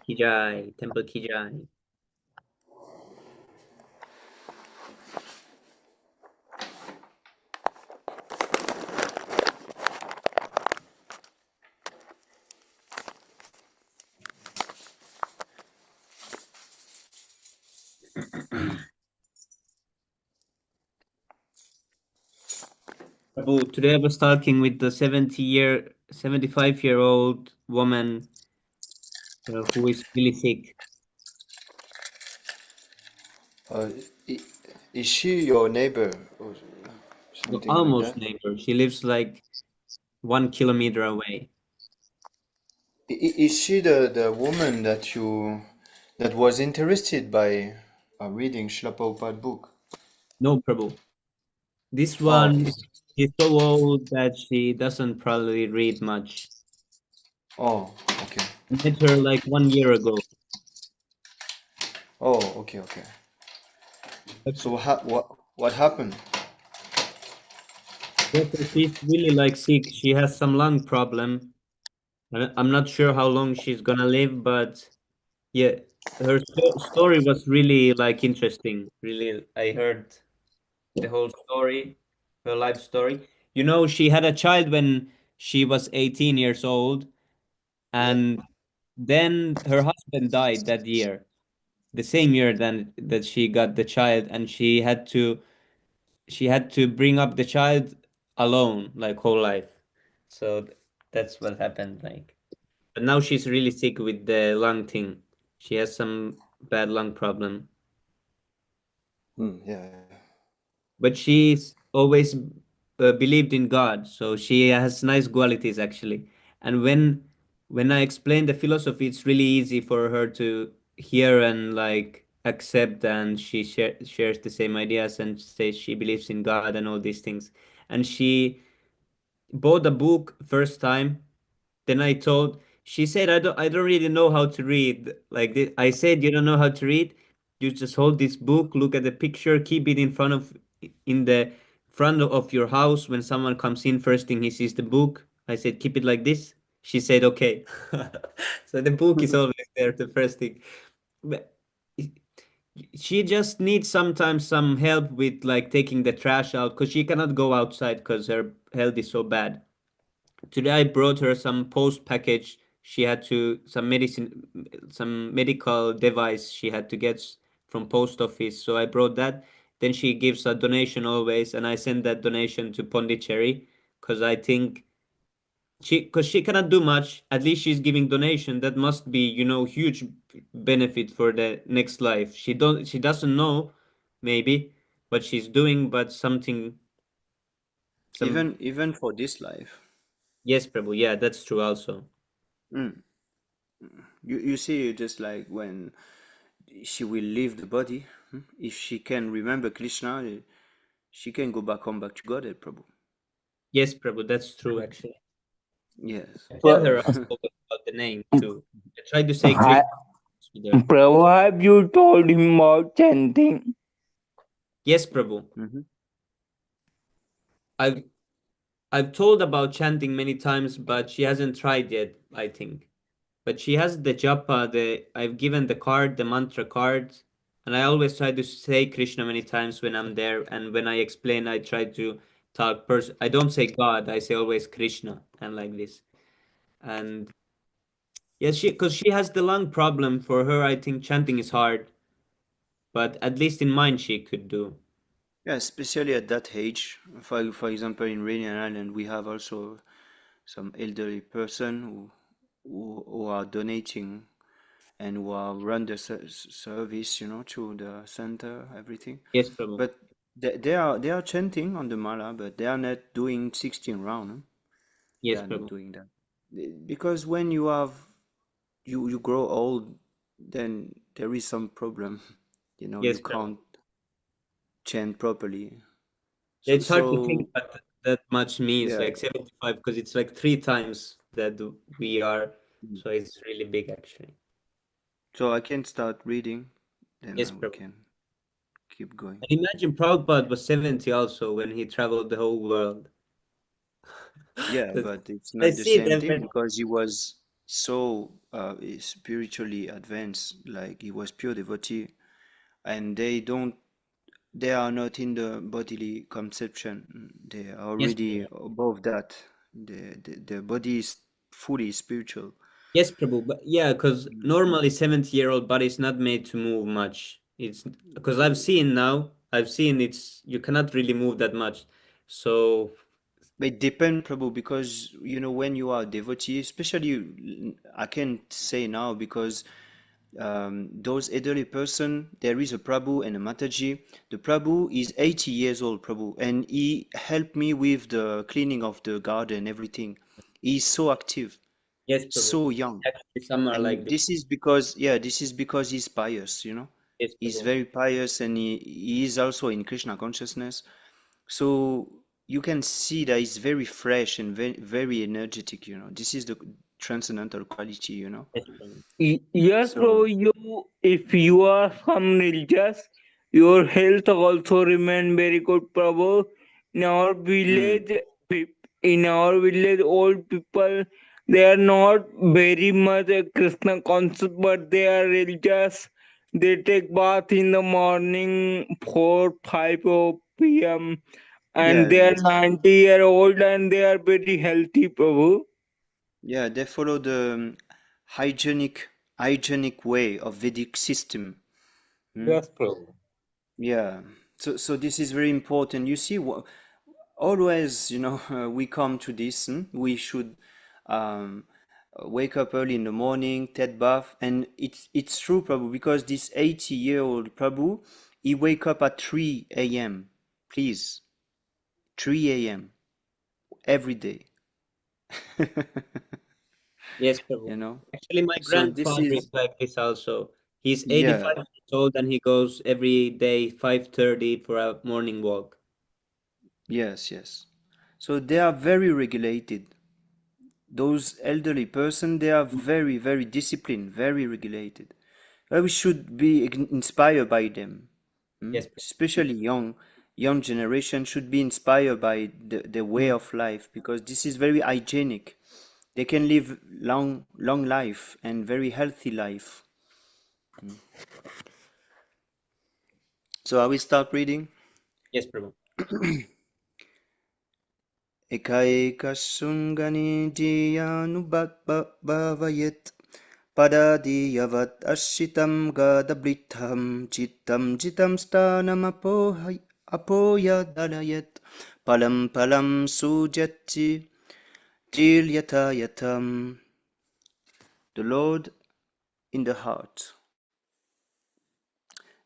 Ki jai, Temple ki jai. Prabhu, today I was talking with the 75-year-old woman who is really sick. Is she your neighbor or something like Almost that? neighbor. She lives like 1 kilometer away. Is she the woman that was interested by reading Srila Prabhupada book? No, Prabhu. This Oh, one is so old that she doesn't probably read much. okay. I met her like 1 year ago. Oh, okay. So what happened? Yes, so she's really like sick. She has some lung problem. I'm not sure how long she's gonna live, but yeah, her story was really like interesting. Really, I heard the whole story, her life story. You know, she had a child when she was 18 years old, Yeah. and then her husband died that year, the same year then that she got the child, and she had to bring up the child alone, like whole life. So that's what happened, like. But now she's really sick with the lung thing. She has some bad lung problem. Yeah. But she's always believed in God, so she has nice qualities actually. And when I explain the philosophy, it's really easy for her to hear and like accept, and she shares the same ideas and says she believes in God and all these things. And she bought a book first time. Then she said, I don't really know how to read. Like this. I said, you don't know how to read? You just hold this book, look at the picture, keep it in the front of your house. When someone comes in, first thing he sees the book. I said, keep it like this. She said, okay. So the book is always there, the first thing. But she just needs sometimes some help with like taking the trash out because she cannot go outside because her health is so bad. Today I brought her some post package. She had to some medical device she had to get from post office. So I brought that. Then she gives a donation always, and I send that donation to Pondicherry because I think because she cannot do much. At least she's giving donation. That must be huge benefit for the next life. She doesn't know maybe what she's doing, but something some Even for this life. yes, Prabhu. Yeah, that's true also. Mm. You see, just like when she will leave the body, if she can remember Krishna, she can go back home back to Godhead, Prabhu. Yes, Prabhu, that's true actually. Yes. I tell Pra- her also about the name too. I try to say I, Krishna with her. Prabhu, have you told him about chanting? Yes, Prabhu. Mhm. I've I've told about chanting many times, but she hasn't tried yet, I think. But she has the japa, I've given the card, the mantra card, and I always try to say Krishna many times when I'm there, and when I explain, I try to talk I don't say God, I say always Krishna and like this. And yes, because she has the lung problem. For her, I think chanting is hard, but at least in mine she could do. Yeah, especially at that age. For example, in Rainier Island, we have also some elderly person who are donating and who are run the service, to the center, everything. Yes, Prabhu. But they are chanting on the mala, but they are not doing 16 round. Huh? They Yes, are not Prabhu. doing that because when you grow old, then there is some problem. You Yes, Prabhu. can't chant properly. So It's hard to so think what that much means, yeah. like 75, because it's like three times that we are, Mm. so it's really big actually. So I can start reading, then Yes, we Prabhu. can keep going. And imagine Prabhupada was 70 also when he traveled the whole world. Yeah, That's- but it's I not the see same them. thing because he was so spiritually advanced, like he was pure devotee, and they are not in the bodily conception. They are Yes, already above that. The body is fully spiritual. yes, Prabhu. But yeah, because Mm. normally 70-year-old body is not made to move much. It's because I've seen it's you cannot really move that much. So But it depends, Prabhu, because when you are a devotee, especially I can say now because those elderly person, there is a Prabhu and a Mataji. The Prabhu is 80 years old, Prabhu, and he helped me with the cleaning of the garden, everything. He's so active, yes, Prabhu. so young. Actually, some are like And this. this is because he's pious. Yes, He's Prabhu. very pious and he is also in Krishna consciousness. So you can see that he's very fresh and very, very energetic. This is the transcendental quality. Yes, Prabhu. Yes, bro. So, If you are some religious, your health also remain very good, Prabhu. In our mm, village, old people, they are not very much a Krishna conscious, but they are religious. They take bath in the morning, 4, 5 p.m. and yeah, they are 90-year-old and they are very healthy, Prabhu. yeah, they follow the hygienic way of Vedic system. Mm. Yes, Prabhu. Yeah. So this is very important. You see, always, we come to this. We should um, wake up early in the morning, take bath, and it's true, Prabhu, because this 80-year-old Prabhu, he wake up at 3 a.m. Please, 3 a.m. every day. Yes, Prabhu. You know. Actually, my So this grandfather is is like this also. He's 85 yeah. years old and he goes every day 5:30 for a morning walk. Yes, yes. So they are very regulated. Those elderly person, they are very, very disciplined, very regulated. We should be inspired by them. Yes, Especially young generation should be inspired by the way of life because this is very hygienic. They can live long life and very healthy life. So I will start reading. yes, Prabhu. Ekaikasungani jiyanubhavayet padadiyavat ashitam gadabritham chitam stanam apoya dalayet palam palam sujati jilyata yatam. The Lord in the heart.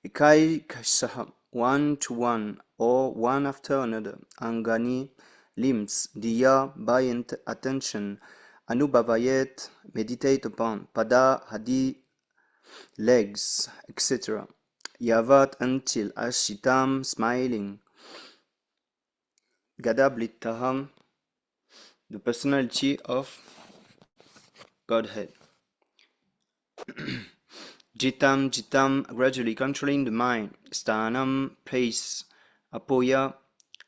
Ekaikasaham, one to one, or one after another. Angani, limbs. Diya, by attention. Anubhavayet, meditate upon. Pada, hadi, legs, etc. Yavat, until. Ashitam, smiling. Gadablitaham, the personality of Godhead. Jitam, gradually controlling the mind. Stanam, place. Apoya,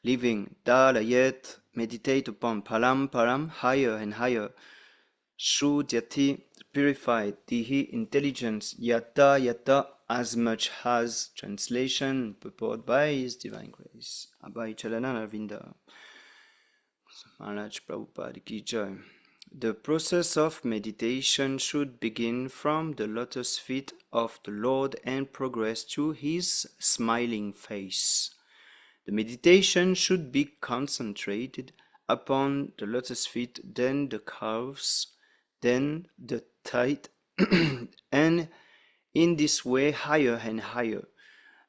living. Dalayet, meditate upon. Param, higher and higher. Shudyati, purified. Tihi, intelligence. Yata, as much as. Translation, purport by His Divine Grace. Abhay Chalana Arvinda. Maharaj Prabhupada Ki Jai. The process of meditation should begin from the lotus feet of the Lord and progress to His smiling face. The meditation should be concentrated upon the lotus feet, then the calves, then the thigh, and in this way higher and higher.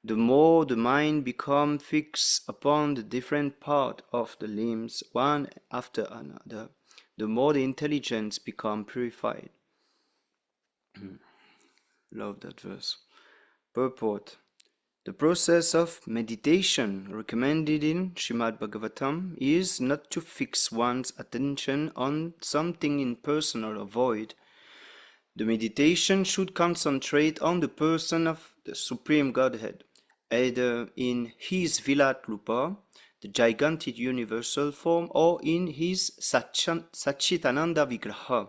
The more the mind becomes fixed upon the different part of the limbs, one after another, the more the intelligence becomes purified. Love that verse. Purport. The process of meditation recommended in Śrīmad-Bhāgavatam is not to fix one's attention on something impersonal or void. The meditation should concentrate on the person of the Supreme Godhead, either in his Virat Rupa, the gigantic universal form, or in his Satchitananda Vigraha.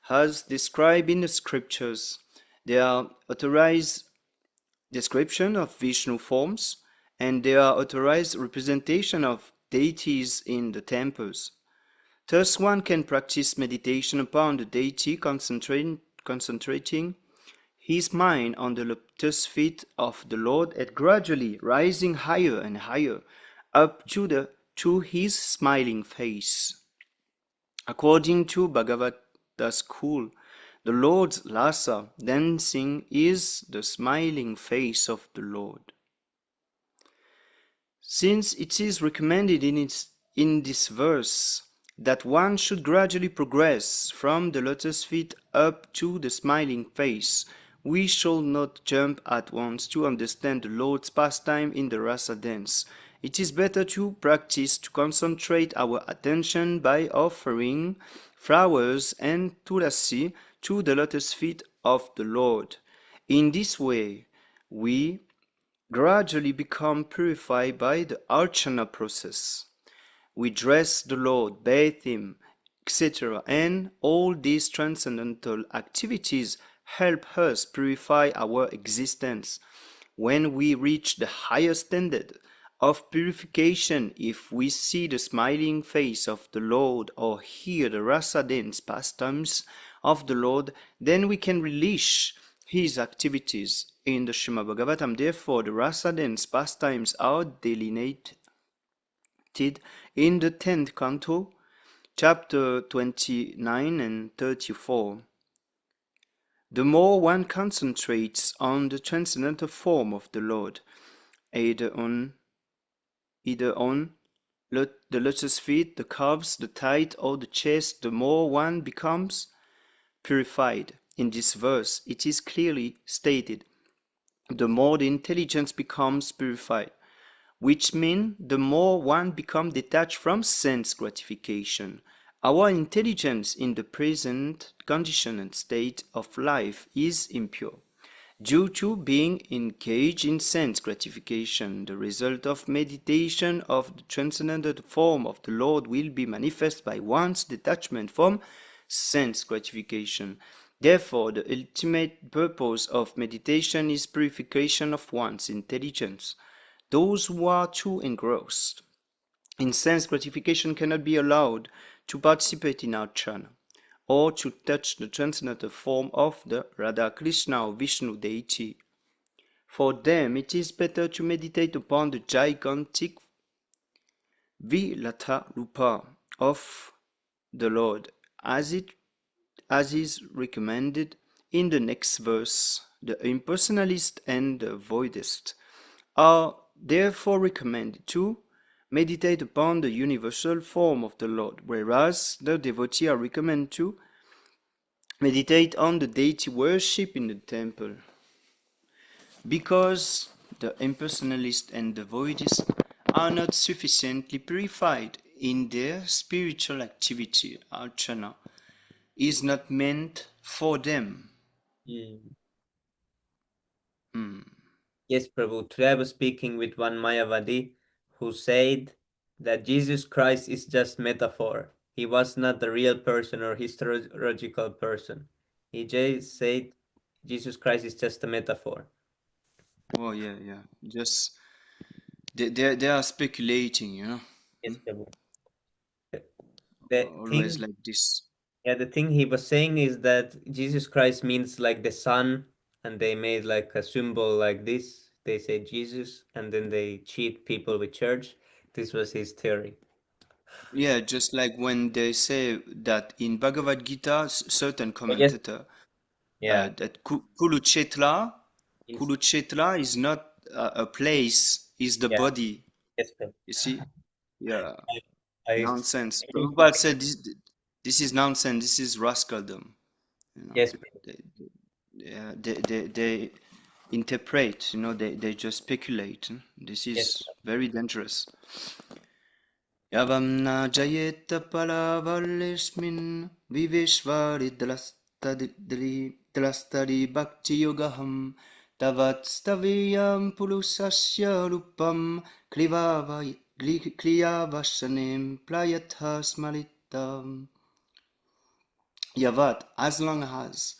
As described in the scriptures, there are authorized description of Vishnu forms, and there are authorized representation of deities in the temples. Thus one can practice meditation upon the deity, concentrating his mind on the lotus feet of the Lord and gradually rising higher and higher up to his smiling face. According to Bhagavata school, the Lord's lasa, dancing, is the smiling face of the Lord. Since it is recommended in this verse that one should gradually progress from the lotus feet up to the smiling face, we shall not jump at once to understand the Lord's pastime in the rasa dance. It is better to practice to concentrate our attention by offering flowers and tulasi to the lotus feet of the Lord. In this way, we gradually become purified by the archana process. We dress the Lord, bathe him, etc. And all these transcendental activities help us purify our existence. When we reach the higher standard of purification, if we see the smiling face of the Lord or hear the rasa dance pastimes of the Lord, then we can relish his activities. In the Śrīmad-Bhāgavatam, therefore, the rasa dance pastimes are delineated in the 10th Canto, chapter 29 and 34. The more one concentrates on the transcendental form of the Lord, either on the lotus feet, the calves, the thigh, or the chest, the more one becomes purified. In this verse, it is clearly stated, the more the intelligence becomes purified, which means the more one becomes detached from sense gratification. Our intelligence in the present condition and state of life is impure, due to being engaged in sense gratification. The result of meditation of the transcendental form of the Lord will be manifest by one's detachment from sense gratification. Therefore, the ultimate purpose of meditation is purification of one's intelligence. Those who are too engrossed in sense gratification cannot be allowed to participate in archana or to touch the transcendental form of the Radha Krishna or Vishnu deity. For them, it is better to meditate upon the gigantic Vilata Rupa of the Lord, as is recommended in the next verse. The impersonalist and the voidist are therefore recommended to meditate upon the universal form of the Lord, whereas the devotee are recommended to meditate on the deity worship in the temple. Because the impersonalist and the voidist are not sufficiently purified in their spiritual activity, archana is not meant for them. Yes, Prabhu. Today I was speaking with one Mayavadi who said that Jesus Christ is just metaphor. He was not the real person or historical person. He just said Jesus Christ is just a metaphor. Oh yeah. Just they are speculating, Yes, Prabhu. Always like this. Yeah, the thing he was saying is that Jesus Christ means like the sun, and they made like a symbol like this. They say Jesus, and then they cheat people with church. This was his theory. Yeah, just like when they say that in Bhagavad Gita, certain commentator, that Kurukshetra is not a place, is the body. Yes, sir. You see? Yeah. I Nonsense. Prabhupada said this is nonsense. This is rascaldom. Yes. They interpret. They just speculate. This is very dangerous. Yavam na jayeta palavalesmin viveshvari drastari bhakti yogaham tavat staviyam pulusasya rupam krivava Kliya Vashanim Playatha Smalitam. Yavat, as long as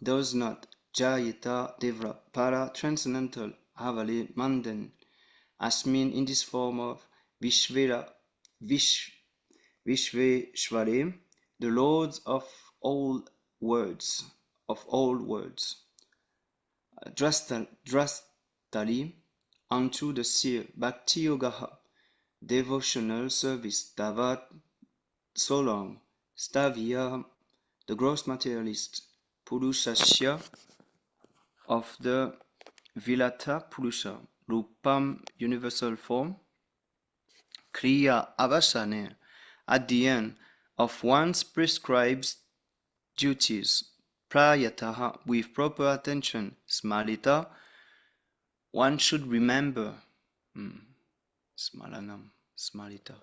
does not Jayata Devra Para transcendental Havali Mandan Asmin in this form of Vishveshwarim, the lords of all words, Drastali, unto the seer, Bhakti Yogaha, devotional service, Davat, so long, Stavya, the gross materialist, Purushasya, of the Vilata Purusha, Rupam, universal form, Kriya Avasane, at the end of one's prescribed duties, Prayataha, with proper attention, Smalita, one should remember, Smalanam, Smalita.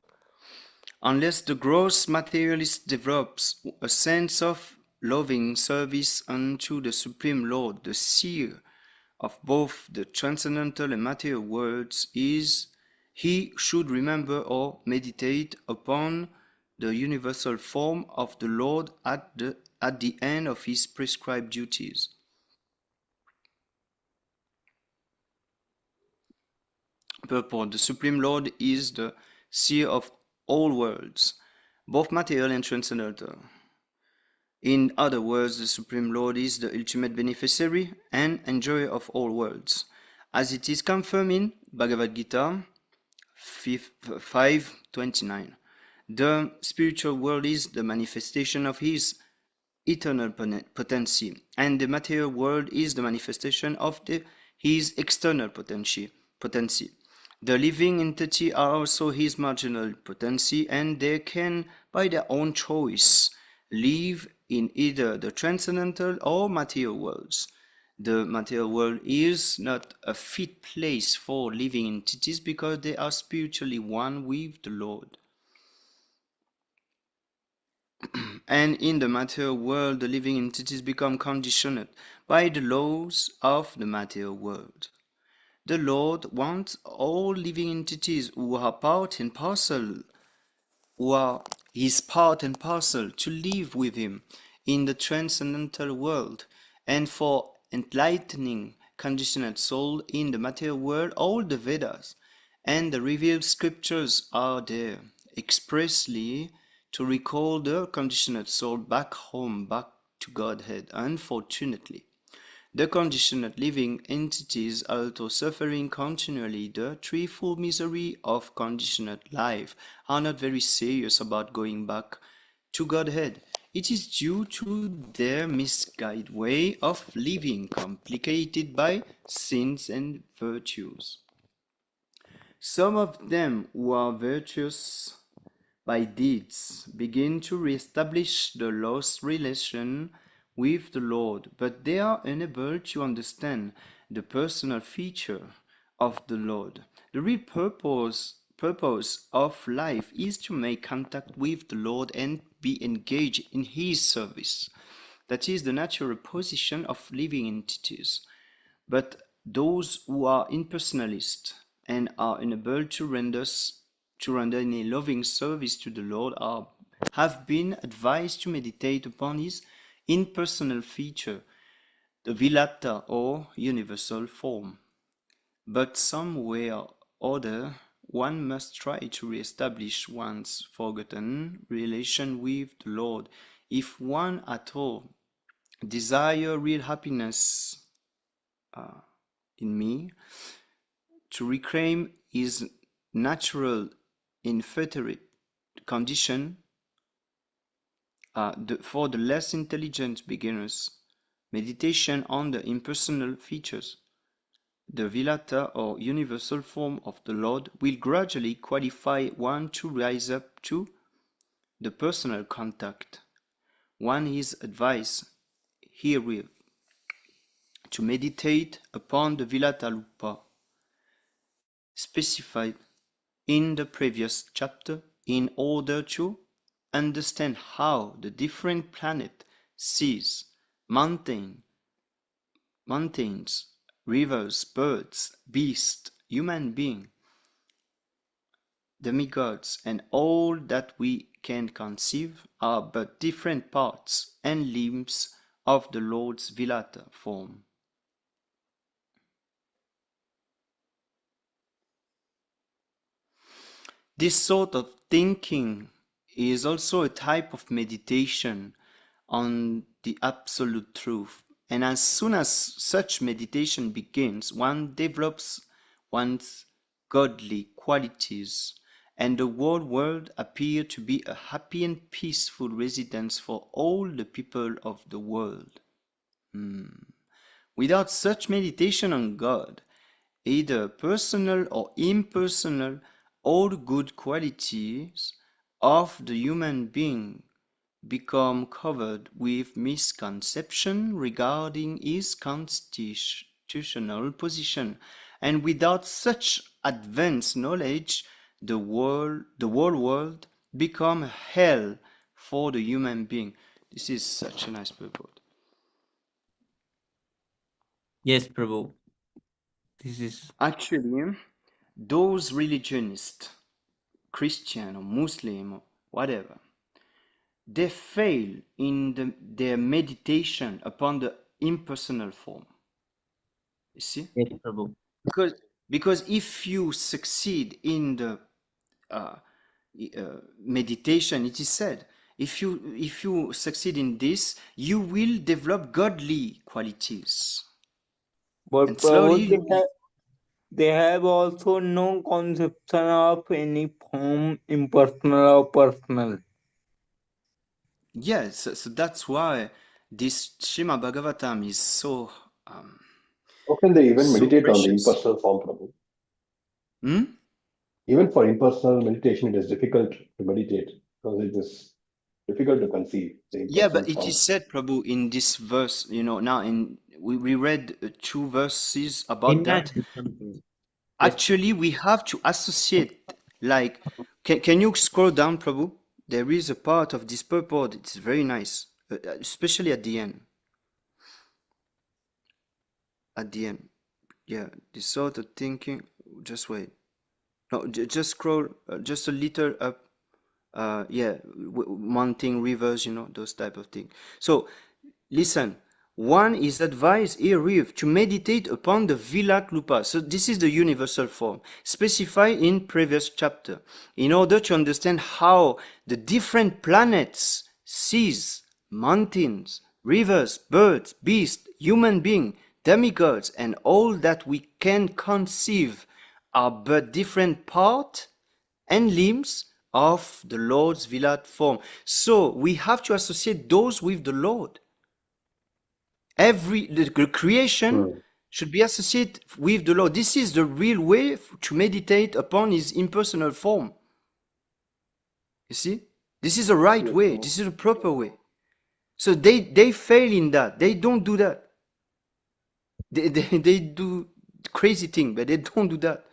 Unless the gross materialist develops a sense of loving service unto the Supreme Lord, the seer of both the transcendental and material worlds, he should remember or meditate upon the universal form of the Lord at the end of his prescribed duties. Purport: the Supreme Lord is the seer of all worlds, both material and transcendental. In other words, the Supreme Lord is the ultimate beneficiary and enjoyer of all worlds, as it is confirmed in Bhagavad Gita 5:29. The spiritual world is the manifestation of his eternal potency, and the material world is the manifestation of his external potency. The living entity are also his marginal potency, and they can, by their own choice, live in either the transcendental or material worlds. The material world is not a fit place for living entities because they are spiritually one with the Lord. And in the material world, the living entities become conditioned by the laws of the material world. The Lord wants all living entities who are his part and parcel, to live with him in the transcendental world, and for enlightening conditioned soul in the material world, all the Vedas and the revealed scriptures are there expressly to recall the conditioned soul back home, back to Godhead. Unfortunately, the conditioned living entities, although suffering continually the threefold misery of conditioned life, are not very serious about going back to Godhead. It is due to their misguided way of living, complicated by sins and virtues. Some of them who are virtuous by deeds begin to re-establish the lost relation with the Lord, but they are unable to understand the personal feature of the Lord. The real purpose of life is to make contact with the Lord and be engaged in his service. That is the natural position of living entities. But those who are impersonalist and are unable to render any loving service to the Lord have been advised to meditate upon his impersonal feature, the Vilata or universal form. But some way or other, one must try to re-establish one's forgotten relation with the Lord. If one at all desire real happiness in me, to reclaim his natural inveterate condition, for the less intelligent beginners, meditation on the impersonal features, the Vilata or universal form of the Lord, will gradually qualify one to rise up to the personal contact. One is advised herewith to meditate upon the Vilata Lupa specified in the previous chapter in order to understand how the different planet, seas, mountains, rivers, birds, beasts, human beings, demigods, and all that we can conceive are but different parts and limbs of the Lord's Vilata form. This sort of thinking is also a type of meditation on the absolute truth. And as soon as such meditation begins, one develops one's godly qualities, and the whole world appears to be a happy and peaceful residence for all the people of the world. Without such meditation on God, either personal or impersonal, all good qualities of the human being become covered with misconception regarding his constitutional position, and without such advanced knowledge, the whole world become hell for the human being. This is such a nice purport. Yes, Prabhu. This is Actually, those religionists, Christian or Muslim or whatever, they fail in their meditation upon the impersonal form. You see? yes, Prabhu. Because if you succeed in the meditation, it is said, if you succeed in this, you will develop godly qualities. But And slowly Prabhu, they have also no conception of any form, impersonal or personal. yes, so that's why this Śrīmad-Bhāgavatam is so How can they even so meditate on the precious. impersonal form, Prabhu? Hmm? Even for impersonal meditation, it is difficult to meditate because it is difficult to conceive the Yeah, impersonal but it form. is said, Prabhu, in this verse, now we read 2 verses about that. Imagine something. Yes, Actually, we have to associate, like, can you scroll down, Prabhu? There is a part of this purport, it's very nice, especially at the end. At the end. Yeah, this sort of thinking, just wait. No, just scroll just a little up. Yeah, mounting rivers, those type of things. So, listen, one is advised herewith to meditate upon the Vilat Lupa. So this is the universal form, specified in previous chapter, in order to understand how the different planets, seas, mountains, rivers, birds, beasts, human beings, demigods, and all that we can conceive are but different parts and limbs of the Lord's Vilat form. So we have to associate those with the Lord. The creation should be associated with the Lord. This is the real way to meditate upon his impersonal form. You see? This is the right way. This is the proper way. So they fail in that. They don't do that. They do crazy thing, but they don't do that.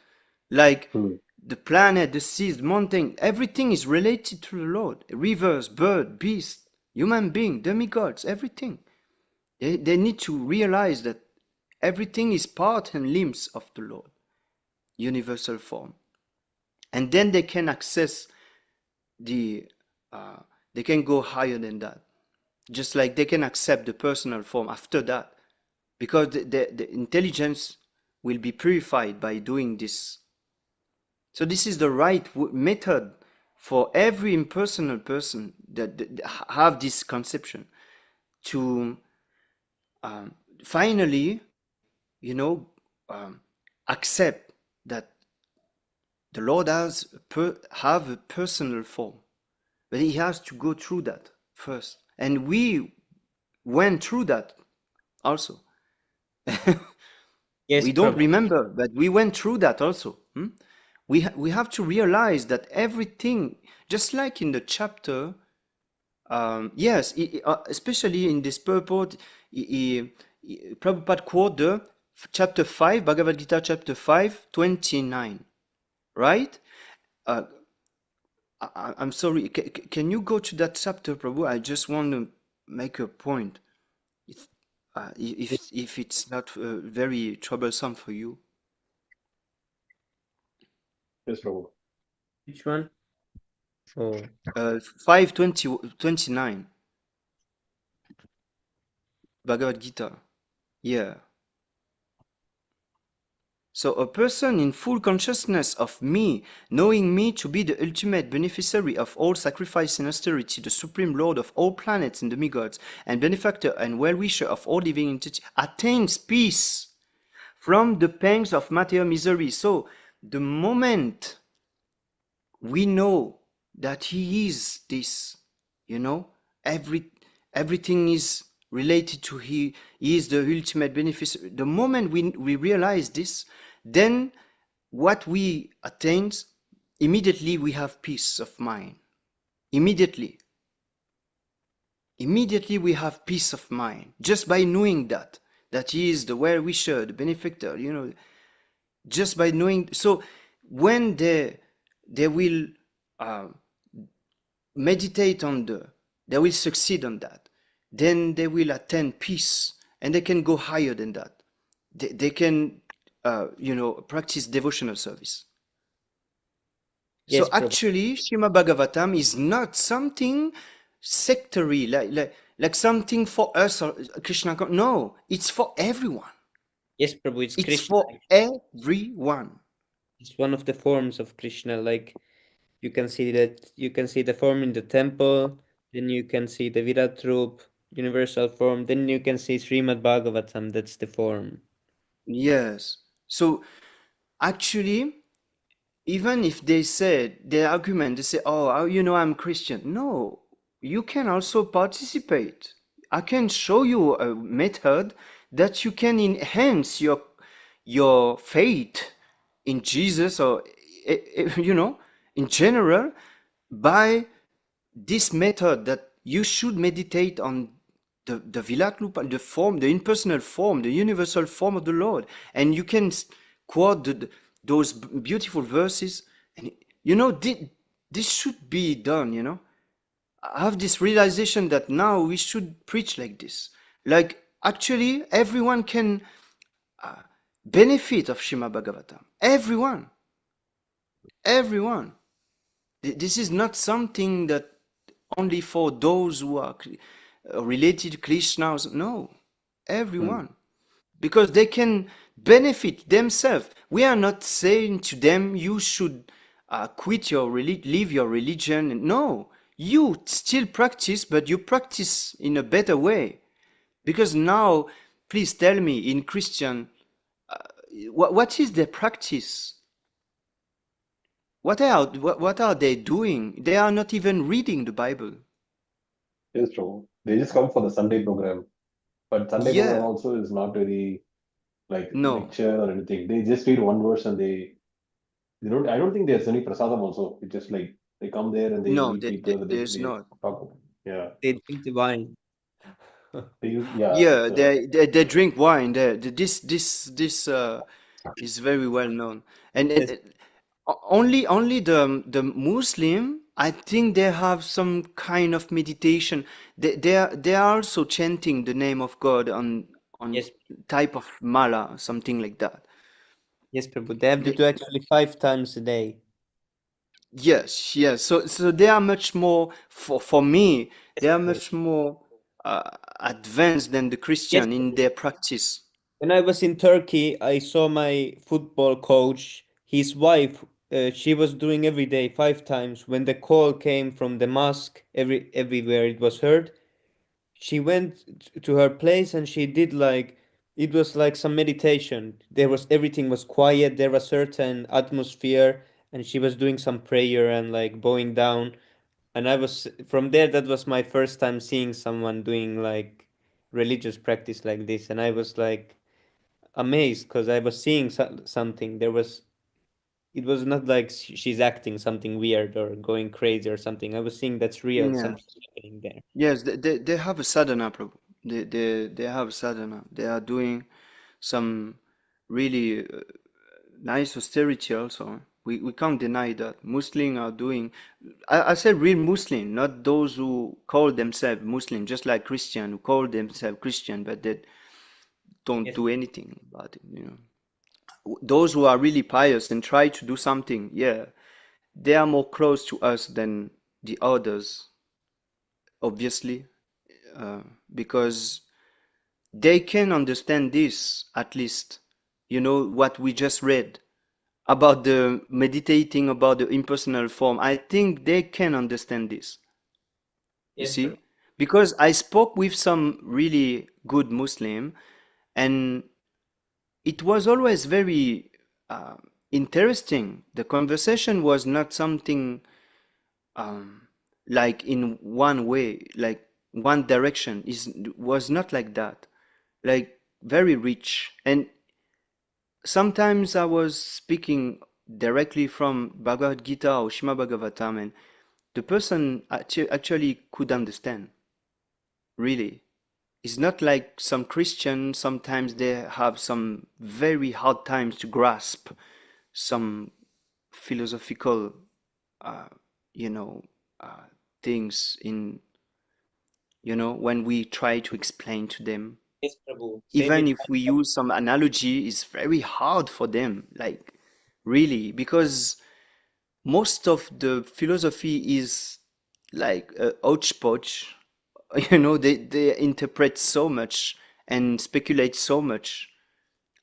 Like the planet, the seas, the mountain, everything is related to the Lord. Rivers, bird, beast, human being, demigods, everything. They need to realize that everything is part and limbs of the Lord, universal form. And then they can access they can go higher than that. Just like they can accept the personal form after that. Because the intelligence will be purified by doing this. So this is the right method for every impersonal person that have this conception to finally, accept that the Lord have a personal form, but he has to go through that first, and we went through that also. yes, We don't Prabhu. remember, but we went through that also. We have to realize that everything, just like in the chapter, yes, especially in this purport, Prabhupada quote the chapter 5, Bhagavad Gita chapter 5, 29, right? I'm sorry, can you go to that chapter, Prabhu? I just want to make a point. If it's not very troublesome for you. Yes, Prabhu. Which one? Oh, 5:29 Bhagavad Gita. Yeah. So a person in full consciousness of me, knowing me to be the ultimate beneficiary of all sacrifice and austerity, the supreme lord of all planets and demigods, and benefactor and well-wisher of all living entities, attains peace from the pangs of material misery. So the moment we know that he is this, you know, everything is related to he is the ultimate beneficiary. The moment we realize this, then what we attain, immediately we have peace of mind. Immediately we have peace of mind just by knowing that he is the well-wisher, the benefactor, you know, just by knowing. So when they will meditate on they will succeed on that, then they will attain peace, and they can go higher than that. They can practice devotional service. yes, So actually, Śrīmad-Bhāgavatam is not something sectary, like something for us or Krishna. No, it's for everyone. yes, Prabhu. It's It's Krishna. for everyone. It's one of the forms of Krishna. Like you can see the form in the temple, then you can see the Virat Roop, universal form, then you can see Śrīmad-Bhāgavatam. That's the form. Yes. So actually, even if they said their argument, they say, "Oh, I'm Christian." No, you can also participate. I can show you a method that you can enhance your faith in Jesus, or in general, by this method, that you should meditate on the Virat Rupa, the form, the impersonal form, the universal form of the Lord. And you can quote those beautiful verses. And, this should be done, I have this realization that now we should preach like this. Like, actually, everyone can benefit of Śrīmad-Bhāgavatam. Everyone. This is not something that only for those who are related to Krishna. No, everyone. Because they can benefit themselves. We are not saying to them, you should quit your leave your religion. No, you still practice, but you practice in a better way. Because now, please tell me, in Christian, what is their practice? What are they doing? They are not even reading the Bible. It's true. They just come for the Sunday program. But Sunday program Yeah. also is not very like No. lecture or anything. They just read one verse and they don't. I don't think there's any prasadam also. It's just like they come there and they No, meet people and there's they not. talk. Yeah. They drink the wine. They use, yeah. Yeah, So they drink wine. This is very well known. And Yes. only the Muslim, I think they have some kind of meditation. They are also chanting the name of God on Yes. type of mala, something like that. Yes, Prabhu. They have to do actually 5 times a day. Yes. So they are much more, for me, they are much more advanced than the Christian in their practice. When I was in Turkey, I saw my football coach, his wife, she was doing every day 5 times. When the call came from the mosque, everywhere it was heard, she went to her place and she did like it was like some meditation. Everything was quiet, there was certain atmosphere, and she was doing some prayer and like bowing down. And I was from there, that was my first time seeing someone doing like religious practice like this, and I was like amazed because I was seeing something. It was not like she's acting something weird or going crazy or something. I was seeing that's real, Yeah. something happening there. Yes, they have a sadhana, Prabhu. They have sadhana. They are doing some really nice austerity also. We can't deny that. Muslim are doing, I said real Muslim, not those who call themselves Muslim, just like Christian, who call themselves Christian, but they don't Yes. do anything about it. Those who are really pious and try to do something, yeah, they are more close to us than the others, obviously, because they can understand this, at least, what we just read about the meditating about the impersonal form. I think they can understand this, you Yes, see, because I spoke with some really good Muslim, and it was always very interesting. The conversation was not something um, like in one way, like one direction. Was not like that. Like very rich. And sometimes I was speaking directly from Bhagavad Gita or Śrīmad-Bhāgavatam, and the person actually could understand. Really. It's not like some Christians, sometimes they have some very hard times to grasp some philosophical, uh, you know, uh, things in, when we try to explain to them. yes, Prabhu. Same Even with if we use some analogy, it's very hard for them, like really, because most of the philosophy is like a hodgepodge. They interpret so much and speculate so much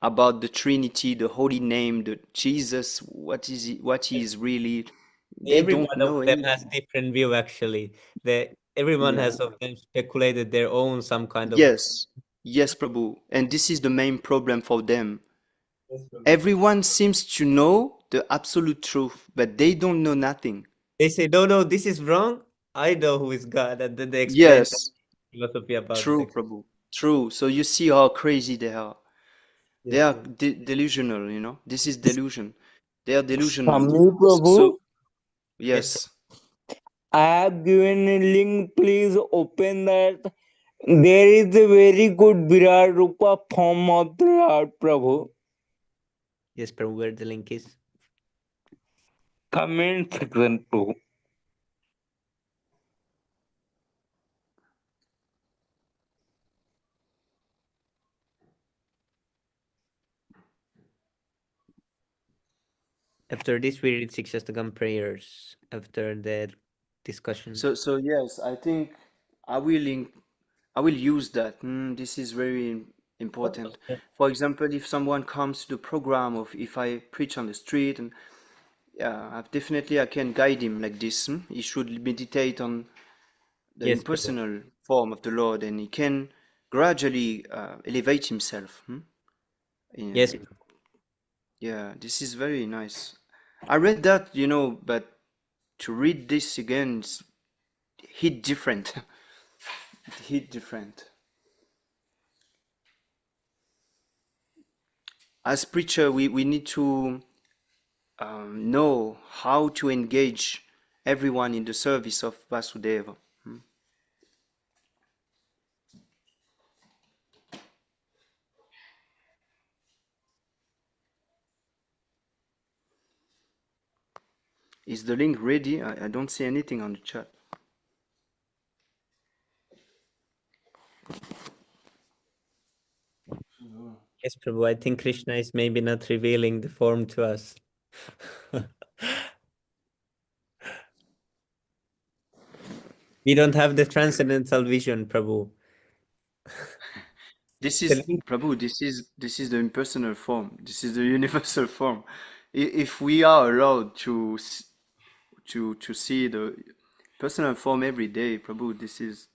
about the Trinity, the Holy Name, the Jesus, what he is really. They every don't one of know them has anything. different view actually. Everyone Yeah. has of them speculated their own some kind of. Yes. Yes, Prabhu. And this is the main problem for them. Yes, Prabhu. Everyone seems to know the absolute truth, but they don't know nothing. They say, no, no, this is wrong. I know who is God, and then they explain the Yes, philosophy about true, it. Prabhu. True. So you see how crazy they are. Yes, They are Prabhu. delusional. This is delusion. They are delusional. Swami So, Prabhu, Yes, yes. I have given a link. Please open that. There is a very good Virat Rupa form of the Lord Prabhu. yes, Prabhu, where the link is. Comment section, Prabhu. After this, we read six Astakam prayers. After that discussion. So yes, I think I will I will use that. This is very important. For example, if someone comes to the program, of if I preach on the street, and definitely I can guide him like this. He should meditate on the Yes, Prabhu. impersonal form of the Lord, and he can gradually elevate himself. Yeah, Yes, yeah, this is very nice. I read that, but to read this again, it's hit different. It hit different. As preacher, we need to know how to engage everyone in the service of Vasudeva. Is the link ready? I don't see anything on the chat. yes, Prabhu. I think Krishna is maybe not revealing the form to us. We don't have the transcendental vision, Prabhu. This The is link, Prabhu. This is the impersonal form. This is the universal form. If we are allowed to see the personal form every day, Prabhu, this is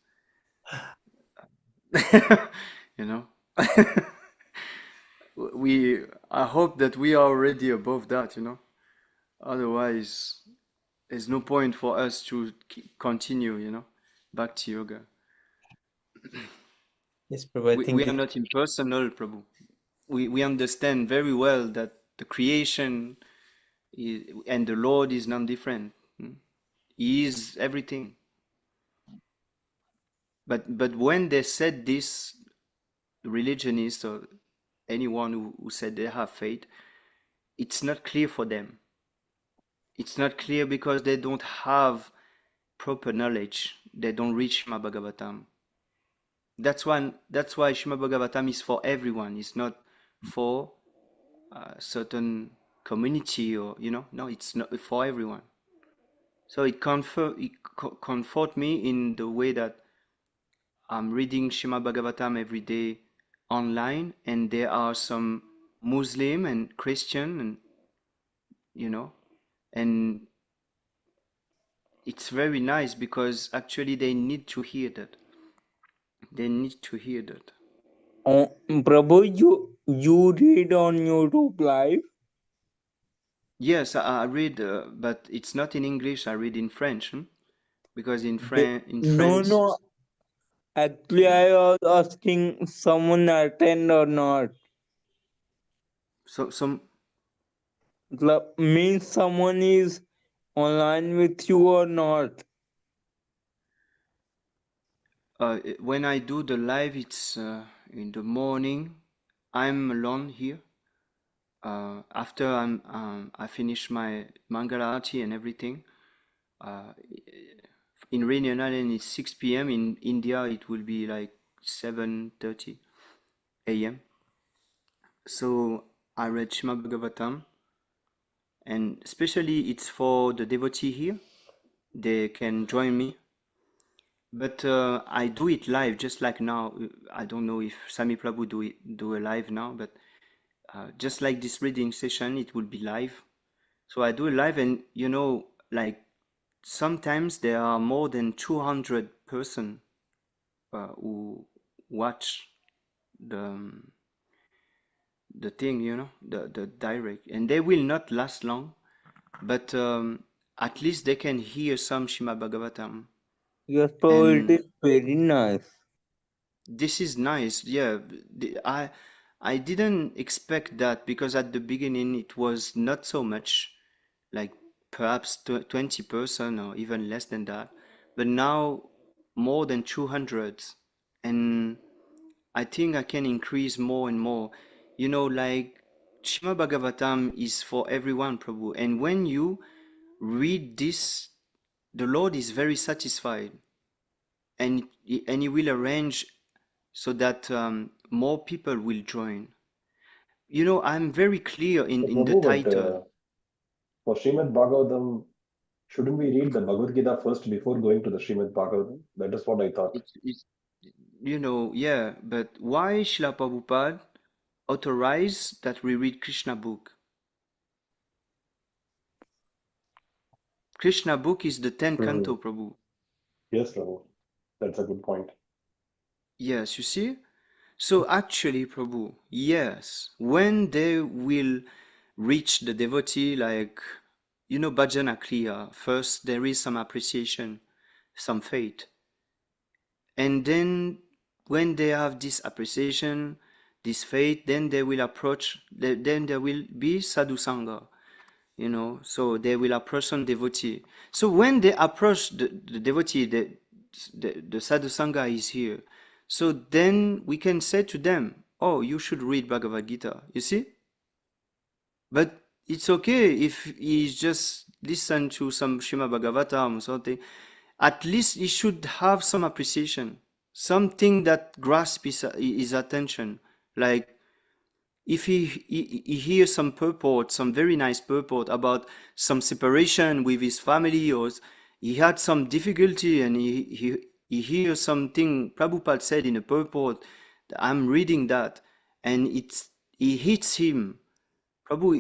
you know. I hope that we are already above that. Otherwise, there's no point for us to continue. Bhakti yoga. yes, Prabhu. I We think are not impersonal, Prabhu. We understand very well that the creation and the Lord is non-different. He is everything. But when they said this, religionists or anyone who said they have faith, it's not clear for them. It's not clear because they don't have proper knowledge. They don't reach Śrīmad-Bhāgavatam. That's why Śrīmad-Bhāgavatam is for everyone. It's not for a certain community or no, it's not for everyone. So it comfort me in the way that I'm reading Śrīmad-Bhāgavatam every day online, and there are some Muslim and Christian, and and it's very nice because actually they need to hear that. They need to hear that. Prabhu, you read on YouTube live? Yes, I read, but it's not in English. I read in French, because in France. No. Actually, I was asking someone attend or not. So some Means someone is online with you or not. when I do the live, it's in the morning. I'm alone here. After I finish my Mangala Arati and everything. In Indian Island it's 6 p.m. In India it will be like 7:30 a.m. So I read Śrīmad-Bhāgavatam, and especially it's for the devotee here. They can join me. But I do it live, just like now. I don't know if Sami Prabhu do a live now, but just like this reading session, it will be live. So I do a live, and like sometimes there are more than 200 person who watch the thing, the direct, and they will not last long, but at least they can hear some Śrīmad-Bhāgavatam. Yes, Prabhu, it is very nice. This is nice. Yeah, I didn't expect that, because at the beginning it was not so much, like perhaps 20% or even less than that, but now more than 200, and I think I can increase more and more. Like Śrīmad-Bhāgavatam is for everyone, Prabhu, and when you read this, the Lord is very satisfied, and he will arrange so that more people will join. I'm very clear in the Prabhu, title. For Śrīmad-Bhāgavatam, shouldn't we read the Bhagavad Gita first before going to the Śrīmad-Bhāgavatam? That is what I thought. Yeah, but why Srila Prabhupada authorize that we read Krishna book? Krishna book is the 10th Canto, Prabhu. Yes, Prabhu. That's a good point. Yes, you see? So actually, Prabhu, yes, when they will reach the devotee, like, Bhajana Kriya, first there is some appreciation, some faith. And then when they have this appreciation, this faith, then they will approach, then there will be sadhu sangha, so they will approach some devotee. So when they approach the devotee, the sadhu sangha is here. So then we can say to them, oh, you should read Bhagavad Gita, you see? But it's okay if he just listen to some Śrīmad-Bhāgavatam or something. At least he should have some appreciation, something that grasps his attention. Like if he hears some purport, some very nice purport about some separation with his family, or he had some difficulty, and he hears something Prabhupada said in a purport, I'm reading that, and it hits him. Prabhu,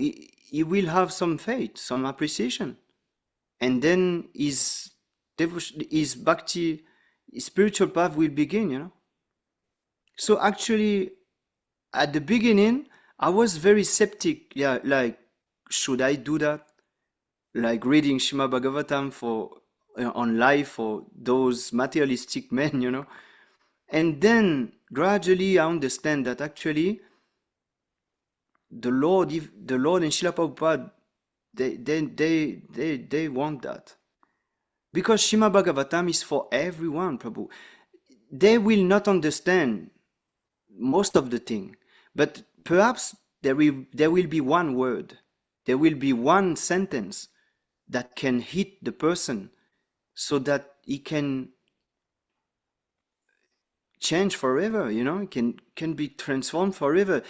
he will have some faith, some appreciation, and then his bhakti, his spiritual path will begin. So actually, at the beginning, I was very skeptic. Yeah, like, should I do that? Like reading Śrīmad-Bhāgavatam on live for those materialistic men, And then gradually I understand that actually the Lord and Srila Prabhupada, they want that. Because Śrīmad-Bhāgavatam is for everyone, Prabhu. They will not understand most of the thing, but perhaps there will be one word, there will be one sentence that can hit the person so that he can change forever, can be transformed forever.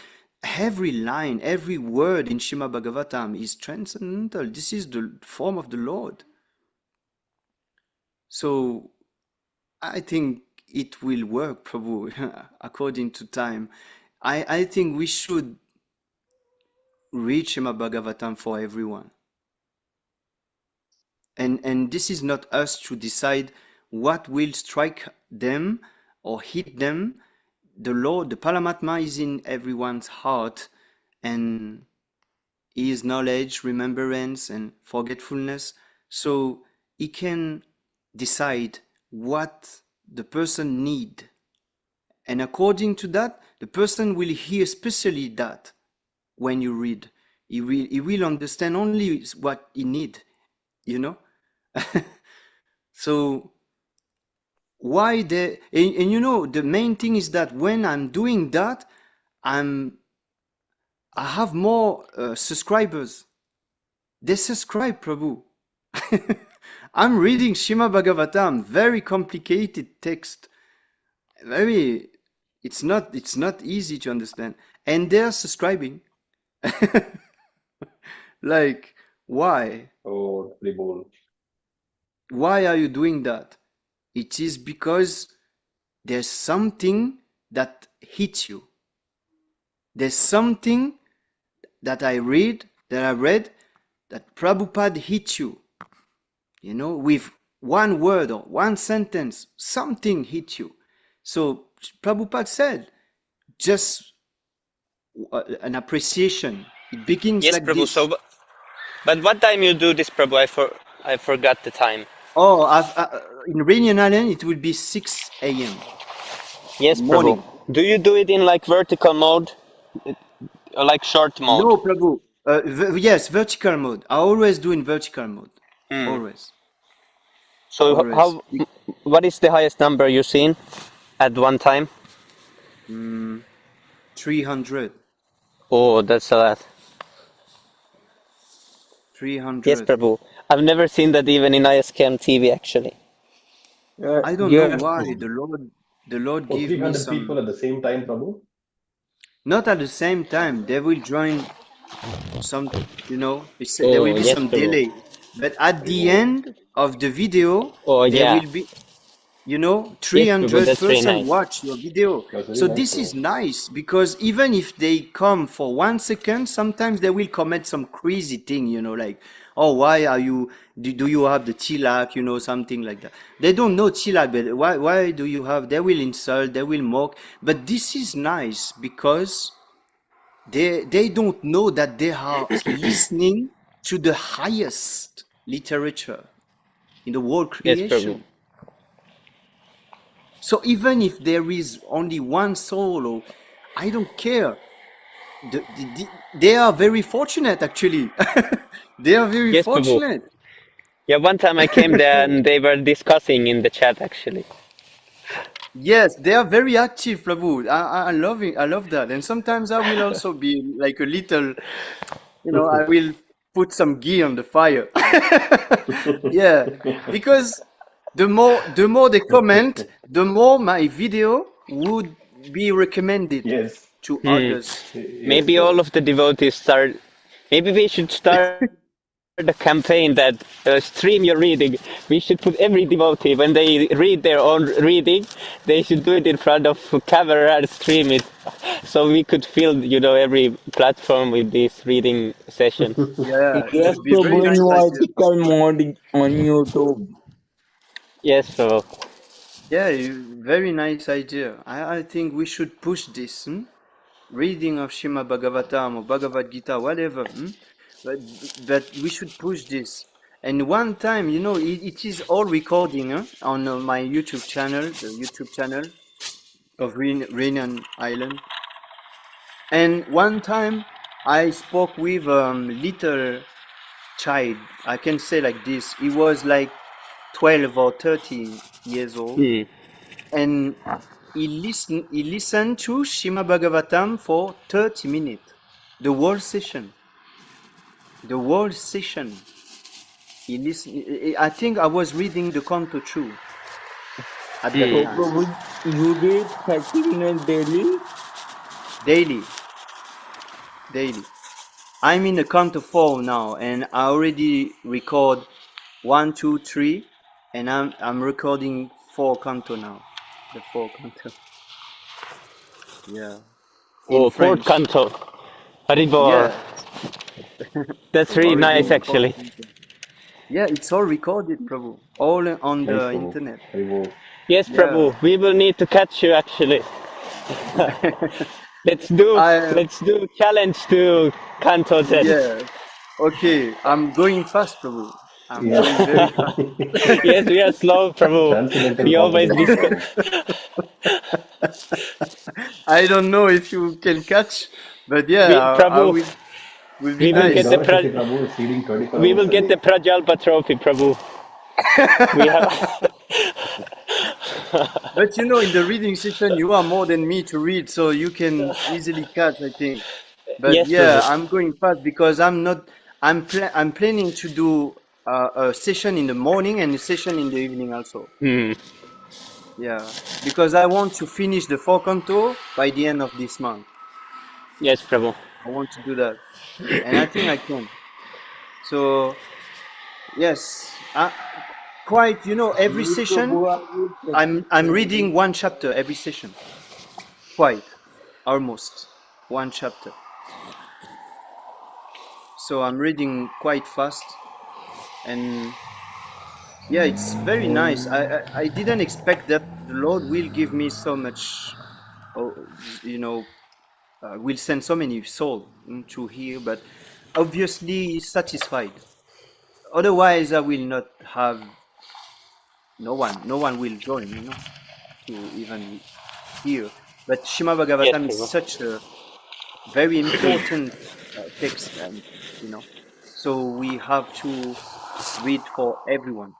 Every line, every word in Śrīmad-Bhāgavatam is transcendental. This is the form of the Lord. So I think it will work, Prabhu, according to time. I think we should read Śrīmad-Bhāgavatam for everyone. And this is not us to decide what will strike them or hit them. The Lord, the Paramatma is in everyone's heart, and he is knowledge, remembrance, and forgetfulness. So he can decide what the person need. And according to that, the person will hear especially that when you read. He will understand only what he need, you know? So why and you know, the main thing is that when I'm doing that, I have more subscribers. They subscribe, Prabhu. I'm reading Śrīmad-Bhāgavatam, very complicated text. It's not easy to understand. And they're subscribing. Like, why? Oh, Tribune. Why are you doing that? It is because there's something that hits you. There's something that I read, that Prabhupada hit you. You know, with one word or one sentence, something hit you. So Prabhupada said, just an appreciation. It begins Yes, like Prabhu. this. So, but what time you do this, Prabhu? I forgot the time. Oh, in Rainian Island, it will be 6 a.m. Yes, morning. Prabhu. Do you do it in like vertical mode or like short mode? No, Prabhu. Yes, vertical mode. I always do in vertical mode. Always. So Always. what is the highest number you've seen at one time? 300. Oh, that's a lot. 300. Yes, Prabhu. I've never seen that even in ISKM TV, actually. I don't know Yes, why Prabhu. the Lord Oh, gave me 300 some. people at the same time, Prabhu? Not at the same time. They will join some, you know, there will Oh, be yes, some Prabhu. delay. But at the Oh, end of the video, Oh, there yeah. will be, you know, Yes, Prabhu. 300 That's very person nice. watch your video. that's very So nice, this is Prabhu. nice because even if they come for 1 second, sometimes they will commit some crazy thing, you know, like, oh, why are you, do you have the tilak, you know, something like that. They don't know tilak, but why do you have, they will insult, they will mock. But this is nice because they don't know that they are listening to the highest literature in the world Yes, Prabhu. creation. So even if there is only one soul, or I don't care, they are very fortunate actually. They are very Yes, Prabhu. fortunate. Yeah, one time I came there and they were discussing in the chat, actually. Yes, they are very active, Prabhu. I love that. And sometimes I will also be like a little, you know, I will put some ghee on the fire. Yeah, because the more they comment, the more my video would be recommended Yes, to others. yes, Maybe all Prabhu. of the devotees start. Maybe we should start a campaign that stream your reading. We should put every devotee when they read their own reading, they should do it in front of camera and stream it, so we could fill, every platform with these reading sessions. Yeah, it Yes, would be very Prabhu, in nice idea. vertical mode on YouTube. Yes, so Yeah, very nice idea. I think we should push this. Reading of Śrīmad-Bhāgavatam or Bhagavad Gita, whatever. But we should push this. And one time, you know, it is all recording on my YouTube channel, the YouTube channel of Rainian Island. And one time I spoke with little child. I can say like this. He was like 12 or 13 years old. And he listened to Śrīmad-Bhāgavatam for 30 minutes. The whole session. The whole session. He listened. I think I was reading the Canto too at that So, time. Prabhu, you read 30 minutes daily? Daily. I'm in the Canto 4 now, and I already record 1, 2, 3. and I'm recording 4 canto now, the 4 canto. Yeah, in Oh, fourth French. canto. Haribol. Yeah, That's really nice, already 4 actually. canto. Yeah, it's all recorded, Prabhu, all on Thanks, the Prabhu. internet. Haribo. Yes, Yeah. Prabhu. We will need to catch you, actually. Let's I do challenge to Canto then. Yeah. Okay, I'm going fast, Prabhu. I'm Yeah. going very fast. Yes, we are slow, Prabhu. Transcendental We always competition, discuss. Prabhu. I don't know if you can catch, but yeah, I Prabhu, will be we will I think get nice. Gaurashakti Prabhu is reading 24 we hours will a get the day. Prajalpa trophy, Prabhu. We have. But in the reading session, you are more than me to read, so you can easily catch, I think. But Yes, yeah, Prabhu. I'm going fast because I'm not. I'm planning to do a session in the morning and a session in the evening also. Hmm. Yeah, because I want to finish the 4 canto by the end of this month. Yes, Prabhu. I want to do that, and I think I can. So yes, quite. Every session, I'm reading one chapter every session. Quite, almost one chapter. So I'm reading quite fast, and yeah, it's very nice. I didn't expect that the Lord will give me so much. Oh, will send so many souls to here, but obviously He's satisfied. Otherwise, I will not have no one. No one will join. To even hear. But Shima Yes, Bhagavatam is Prabhu. such a very important text, and so we have to read for everyone.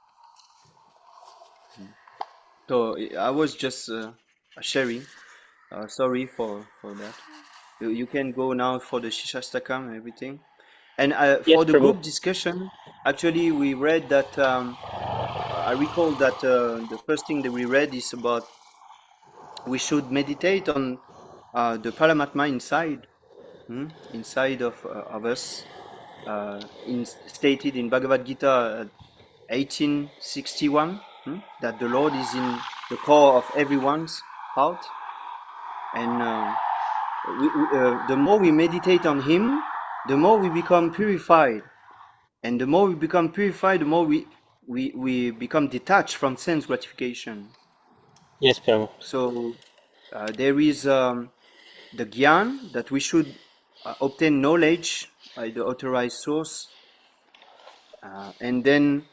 So I was just sharing. Sorry for that. You can go now for the Shishastakam and everything. And Yes, for the Prabhu. group discussion, actually, we read that. I recall that the first thing that we read is about we should meditate on the Paramatma inside of us, stated in Bhagavad Gita 1861, that the Lord is in the core of everyone's heart, and the more we meditate on Him, the more we become purified, and the more we become purified, the more we become detached from sense gratification. Yes, Prabhu. So there is the Gyan, that we should obtain knowledge by the authorized source, and then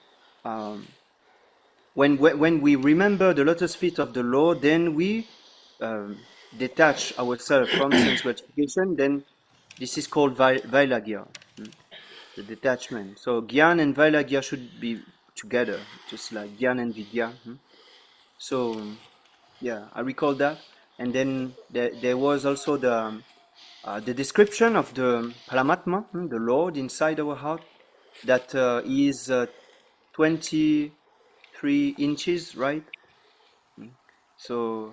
when we remember the lotus feet of the Lord, then we detach ourselves from sense gratification. Then this is called Vairagya, the detachment. So Gyan and Vairagya should be together, just like Gyan and Vidya. So yeah, I recall that. And then there was also the description of the Paramatma, the Lord inside our heart, that is 23 inches, right? So